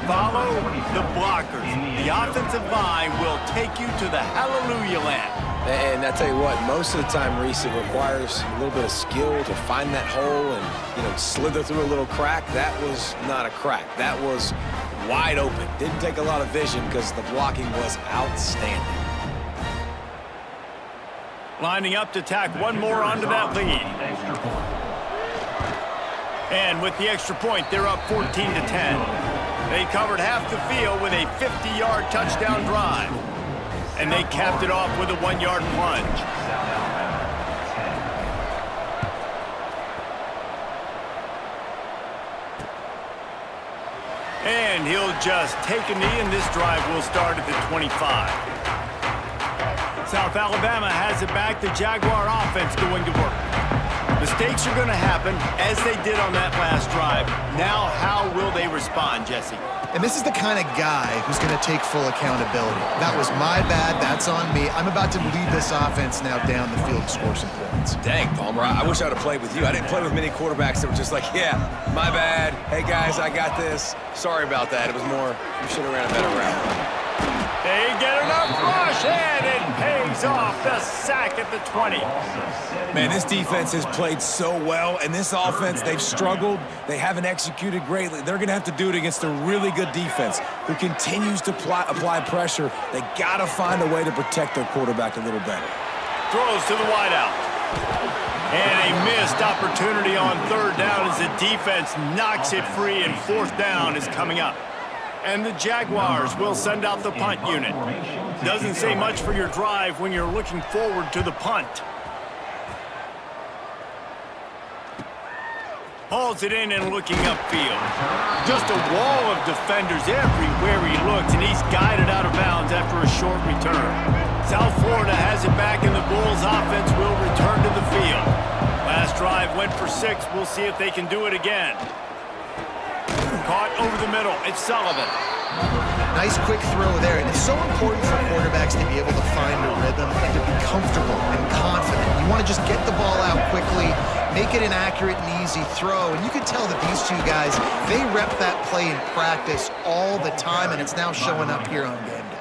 Follow the blockers. The offensive line will take you to the hallelujah land. And I tell you what, most of the time, Reese, it requires a little bit of skill to find that hole and, slither through a little crack. That was not a crack. That was wide open. Didn't take a lot of vision because the blocking was outstanding. Lining up to tack one more onto that lead. And with the extra point, they're up 14 to 10. They covered half the field with a 50-yard touchdown drive. And they capped it off with a 1-yard plunge. And he'll just take a knee, and this drive will start at the 25. South Alabama has it back. The Jaguar offense going to work. Mistakes are going to happen, as they did on that last drive. Now, how will they respond, Jesse? And this is the kind of guy who's going to take full accountability. That was my bad. That's on me. I'm about to lead this offense now down the field to score some points. Dang, Palmer, I wish I would have played with you. I didn't play with many quarterbacks that were just like, yeah, my bad. Hey, guys, I got this. Sorry about that. It was more, you should have ran a better route. They get enough rush, and it pays off. The sack at the 20. Man, this defense has played so well, and this offense, they've struggled. They haven't executed greatly. They're going to have to do it against a really good defense who continues to apply pressure. They got to find a way to protect their quarterback a little better. Throws to the wideout. And a missed opportunity on third down as the defense knocks it free, and fourth down is coming up. And the Jaguars will send out the punt unit. Doesn't say much for your drive when you're looking forward to the punt. Hauls it in and looking upfield. Just a wall of defenders everywhere he looks, and he's guided out of bounds after a short return. South Florida has it back, and the Bulls offense will return to the field. Last drive went for 6. We'll see if they can do it again. Caught over the middle. It's Sullivan. Nice quick throw there, and it's so important for quarterbacks to be able to find a rhythm and to be comfortable and confident. You want to just get the ball out quickly, make it an accurate and easy throw, and you can tell that these two guys, they rep that play in practice all the time, and it's now showing up here on game day.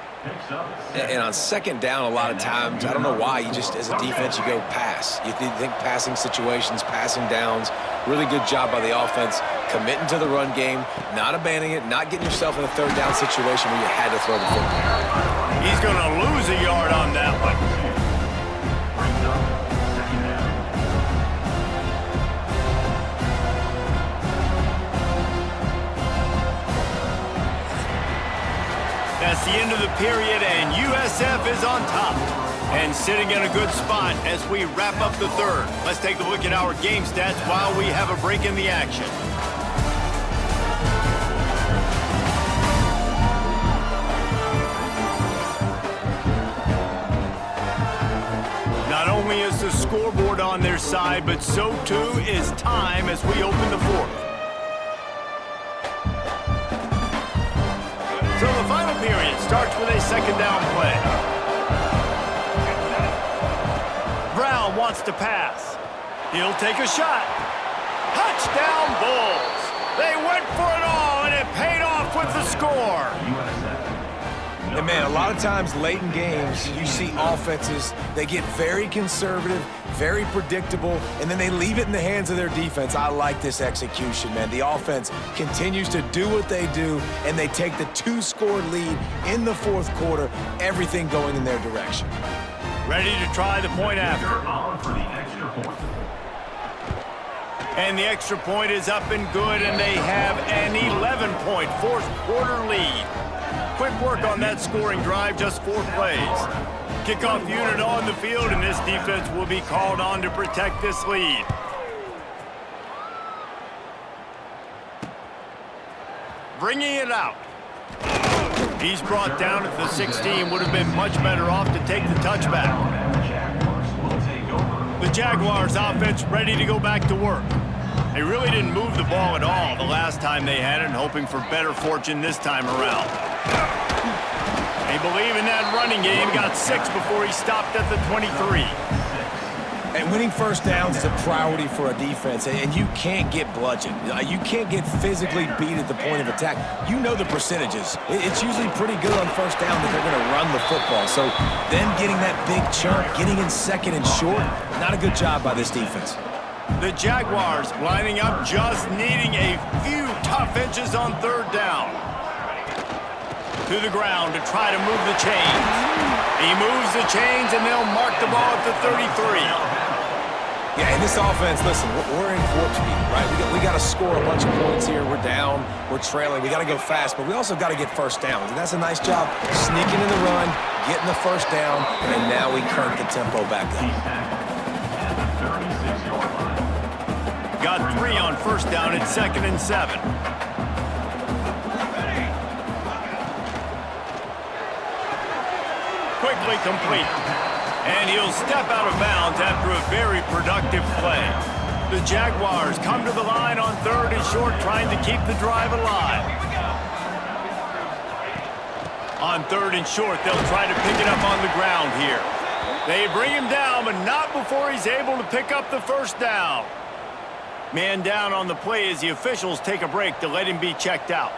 And on second down, a lot of times, I don't know why, you just, as a defense, you go pass. You think passing situations, passing downs. Really good job by the offense, committing to the run game, not abandoning it, not getting yourself in a third down situation where you had to throw the football. He's going to lose a yard on that one. That's the end of the period, and USF is on top. And sitting in a good spot as we wrap up the third. Let's take a look at our game stats while we have a break in the action. Not only is the scoreboard on their side, but so too is time as we open the fourth. So the final period starts with a second down play. Brown wants to pass. He'll take a shot. Touchdown Bulls. They went for it all, and it paid off with the score. And man, a lot of times late in games, you see offenses, they get very conservative, very predictable, and then they leave it in the hands of their defense. I like this execution, man. The offense continues to do what they do, and they take the 2-score lead in the fourth quarter, everything going in their direction. Ready to try the point after. On for the extra point. And the extra point is up and good, and they have an 11-point fourth quarter lead. Quick work on that scoring drive, just 4 plays. Kickoff unit on the field, and this defense will be called on to protect this lead. Bringing it out. He's brought down at the 16, would have been much better off to take the touchback. The Jaguars offense ready to go back to work. They really didn't move the ball at all the last time they had it, hoping for better fortune this time around. They believe in that running game, got 6 before he stopped at the 23. And winning first downs is a priority for a defense, and you can't get bludgeoned. You can't get physically beat at the point of attack. You know the percentages. It's usually pretty good on first down that they're going to run the football. So then getting that big chunk, getting in second and short, not a good job by this defense. The Jaguars lining up, just needing a few tough inches on third down. To the ground to try to move the chains. He moves the chains, and they'll mark the ball at the 33. Yeah, in this offense, listen, we're in warp speed, right? We got to score a bunch of points here. We're down. We're trailing. We got to go fast, but we also got to get first downs. And that's a nice job sneaking in the run, getting the first down, and now we crank the tempo back up. Got 3 on first down at 2nd and 7. Quickly complete. And he'll step out of bounds after a very productive play. The Jaguars come to the line on 3rd and short, trying to keep the drive alive. On 3rd and short, they'll try to pick it up on the ground here. They bring him down, but not before he's able to pick up the first down. Man down on the play as the officials take a break to let him be checked out.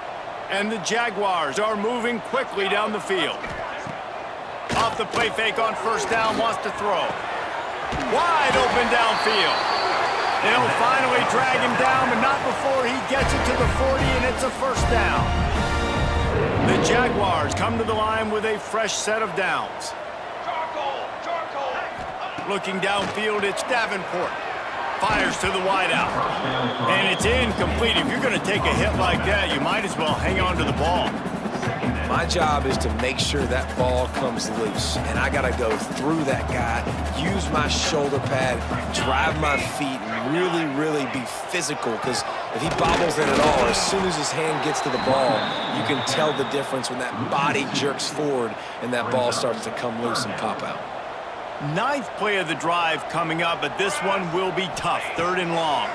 And the Jaguars are moving quickly down the field. Off the play fake on first down, wants to throw. Wide open downfield. They'll finally drag him down, but not before he gets it to the 40, and it's a first down. The Jaguars come to the line with a fresh set of downs. Looking downfield, it's Davenport. Fires to the wideout. And it's incomplete. If you're going to take a hit like that, you might as well hang on to the ball. My job is to make sure that ball comes loose, and I got to go through that guy, use my shoulder pad, drive my feet, and really be physical, because if he bobbles it at all, as soon as his hand gets to the ball, you can tell the difference when that body jerks forward and that ball starts to come loose and pop out. 9th play of the drive coming up, but this one will be tough. 3rd and long.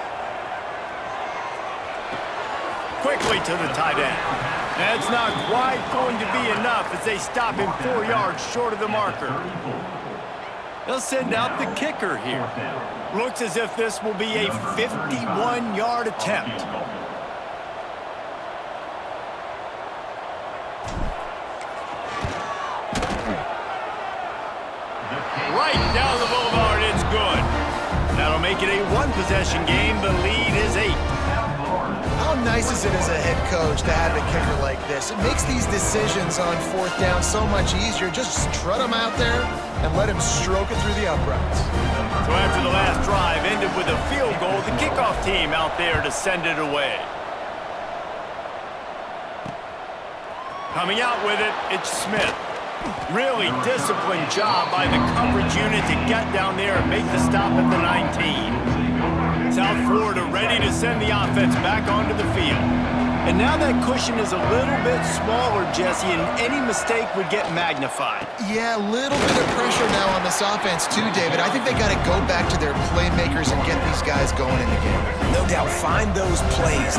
Quickly to the tight end. That's not quite going to be enough as they stop him 4 yards short of the marker. They'll send out the kicker here. Looks as if this will be a 51-yard attempt. Right down the boulevard, it's good. That'll make it a 1-possession game. The lead is 8. How nice is it as a head coach to have a kicker like this? It makes these decisions on 4th down so much easier. Just strut him out there and let him stroke it through the uprights. So after the last drive ended with a field goal, the kickoff team out there to send it away. Coming out with it, it's Smith. Really disciplined job by the coverage unit to get down there and make the stop at the 19. South Florida ready to send the offense back onto the field. And now that cushion is a little bit smaller, Jesse, and any mistake would get magnified. Yeah, a little bit of pressure now on this offense too, David. I think they got to go back to their playmakers and get these guys going in the game. No doubt, find those plays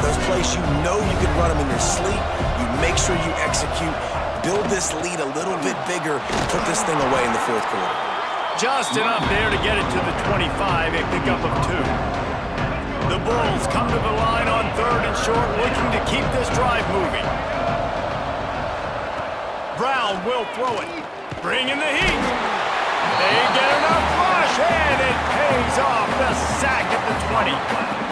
you know you can run them in your sleep. You make sure you execute. Build this lead a little bit bigger. Put this thing away in the 4th quarter. Just enough there to get it to the 25, a pickup of 2. The Bulls come to the line on 3rd and short, looking to keep this drive moving. Brown will throw it. Bring in the heat. They get enough rush, and it pays off. The sack at the 20.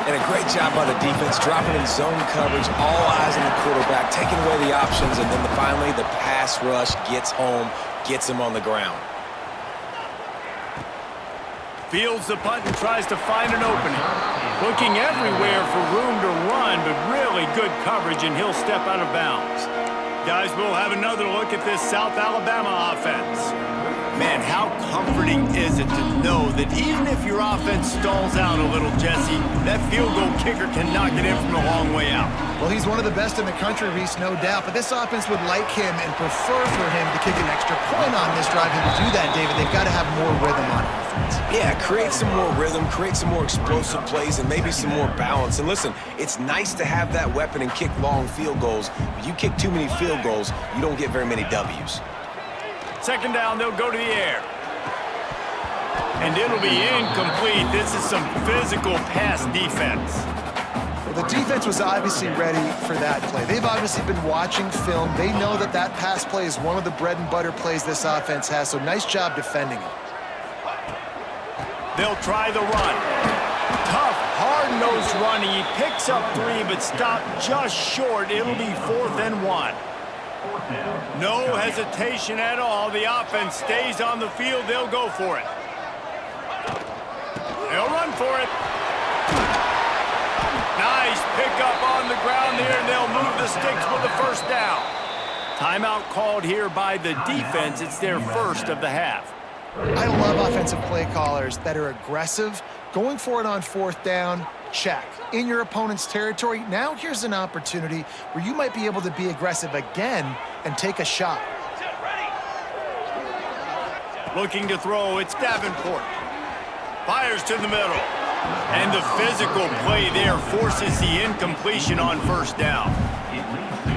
And a great job by the defense, dropping in zone coverage, all eyes on the quarterback, taking away the options, and then finally the pass rush gets home, gets him on the ground. Fields the punt and tries to find an opening. Looking everywhere for room to run, but really good coverage, and he'll step out of bounds. Guys, we'll have another look at this South Alabama offense. Man, how comforting is it to know that even if your offense stalls out a little, Jesse, that field goal kicker can knock it in from a long way out. Well, he's one of the best in the country, Reese, no doubt, but this offense would like him and prefer for him to kick an extra point on this drive. And to do that, David, they've got to have more rhythm on offense. Yeah, create some more rhythm, create some more explosive plays, and maybe some more balance. And listen, it's nice to have that weapon and kick long field goals, but you kick too many field goals, you don't get very many W's. 2nd down, they'll go to the air. And it'll be incomplete. This is some physical pass defense. Well, the defense was obviously ready for that play. They've obviously been watching film. They know that that pass play is one of the bread and butter plays this offense has, so nice job defending it. They'll try the run. Tough, hard-nosed running. He picks up 3, but stopped just short. It'll be 4th and 1. No hesitation at all. The offense stays on the field. They'll go for it. They'll run for it. Nice pickup on the ground there, and they'll move the sticks with the first down. Timeout called here by the defense. It's their first of the half. I love offensive play callers that are aggressive. Going for it on 4th down, check. In your opponent's territory, now here's an opportunity where you might be able to be aggressive again and take a shot. Looking to throw, it's Davenport. Fires to the middle. And the physical play there forces the incompletion on first down.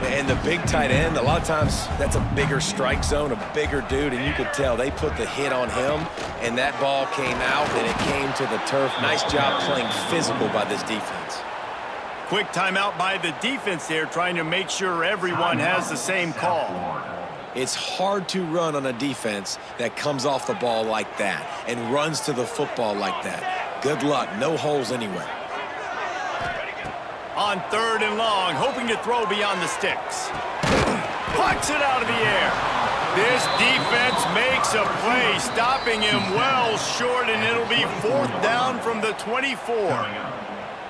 And the big tight end, a lot of times that's a bigger strike zone, a bigger dude, and you could tell they put the hit on him, and that ball came out, and it came to the turf. Nice job playing physical by this defense. Quick timeout by the defense there, trying to make sure everyone has the same call. It's hard to run on a defense that comes off the ball like that and runs to the football like that. Good luck. No holes anywhere. On 3rd and long, hoping to throw beyond the sticks. Plucks it out of the air. This defense makes a play, stopping him well short, and it'll be 4th down from the 24.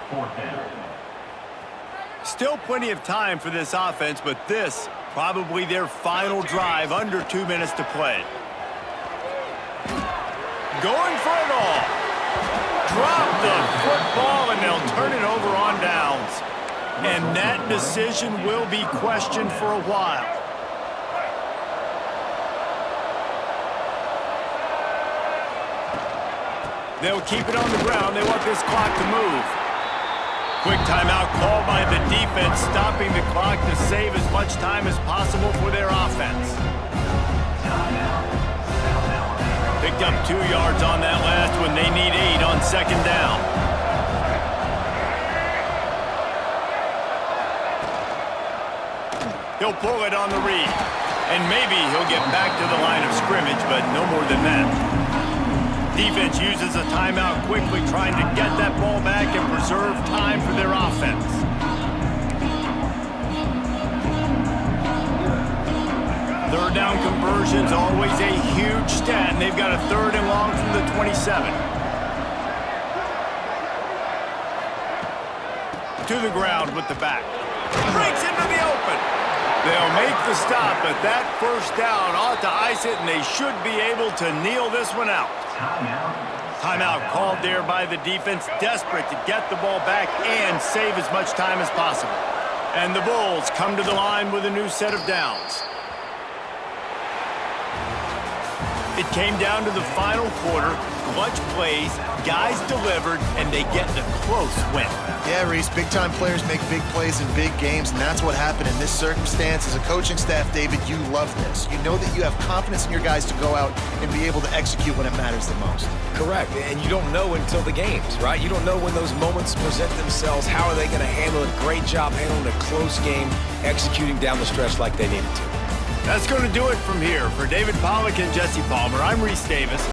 4th down. Still plenty of time for this offense, but this probably their final drive, under 2 minutes to play. Going for it all. Drop the football, and they'll turn it over on downs. And that decision will be questioned for a while. They'll keep it on the ground. They want this clock to move. Quick timeout called by the defense, stopping the clock to save as much time as possible for their offense. Picked up 2 yards on that last one. They need 8 on 2nd down. He'll pull it on the read. And maybe he'll get back to the line of scrimmage, but no more than that. Defense uses a timeout quickly, trying to get that ball back and preserve time for their offense. Third down conversions, always a huge stat, and they've got a 3rd and long from the 27. To the ground with the back. Breaks into the open. They'll make the stop, but that first down ought to ice it, and they should be able to kneel this one out. Timeout called there by the defense, desperate to get the ball back and save as much time as possible. And the Bulls come to the line with a new set of downs. It came down to the final quarter. Clutch plays, guys delivered, and they get a close win. Yeah, Reese, big-time players make big plays in big games, and that's what happened in this circumstance. As a coaching staff, David, you love this. You know that you have confidence in your guys to go out and be able to execute when it matters the most. Correct, and you don't know until the games, right? You don't know when those moments present themselves. How are they going to handle it? Great job handling a close game, executing down the stretch like they needed to. That's going to do it from here. For David Pollack and Jesse Palmer, I'm Reese Davis.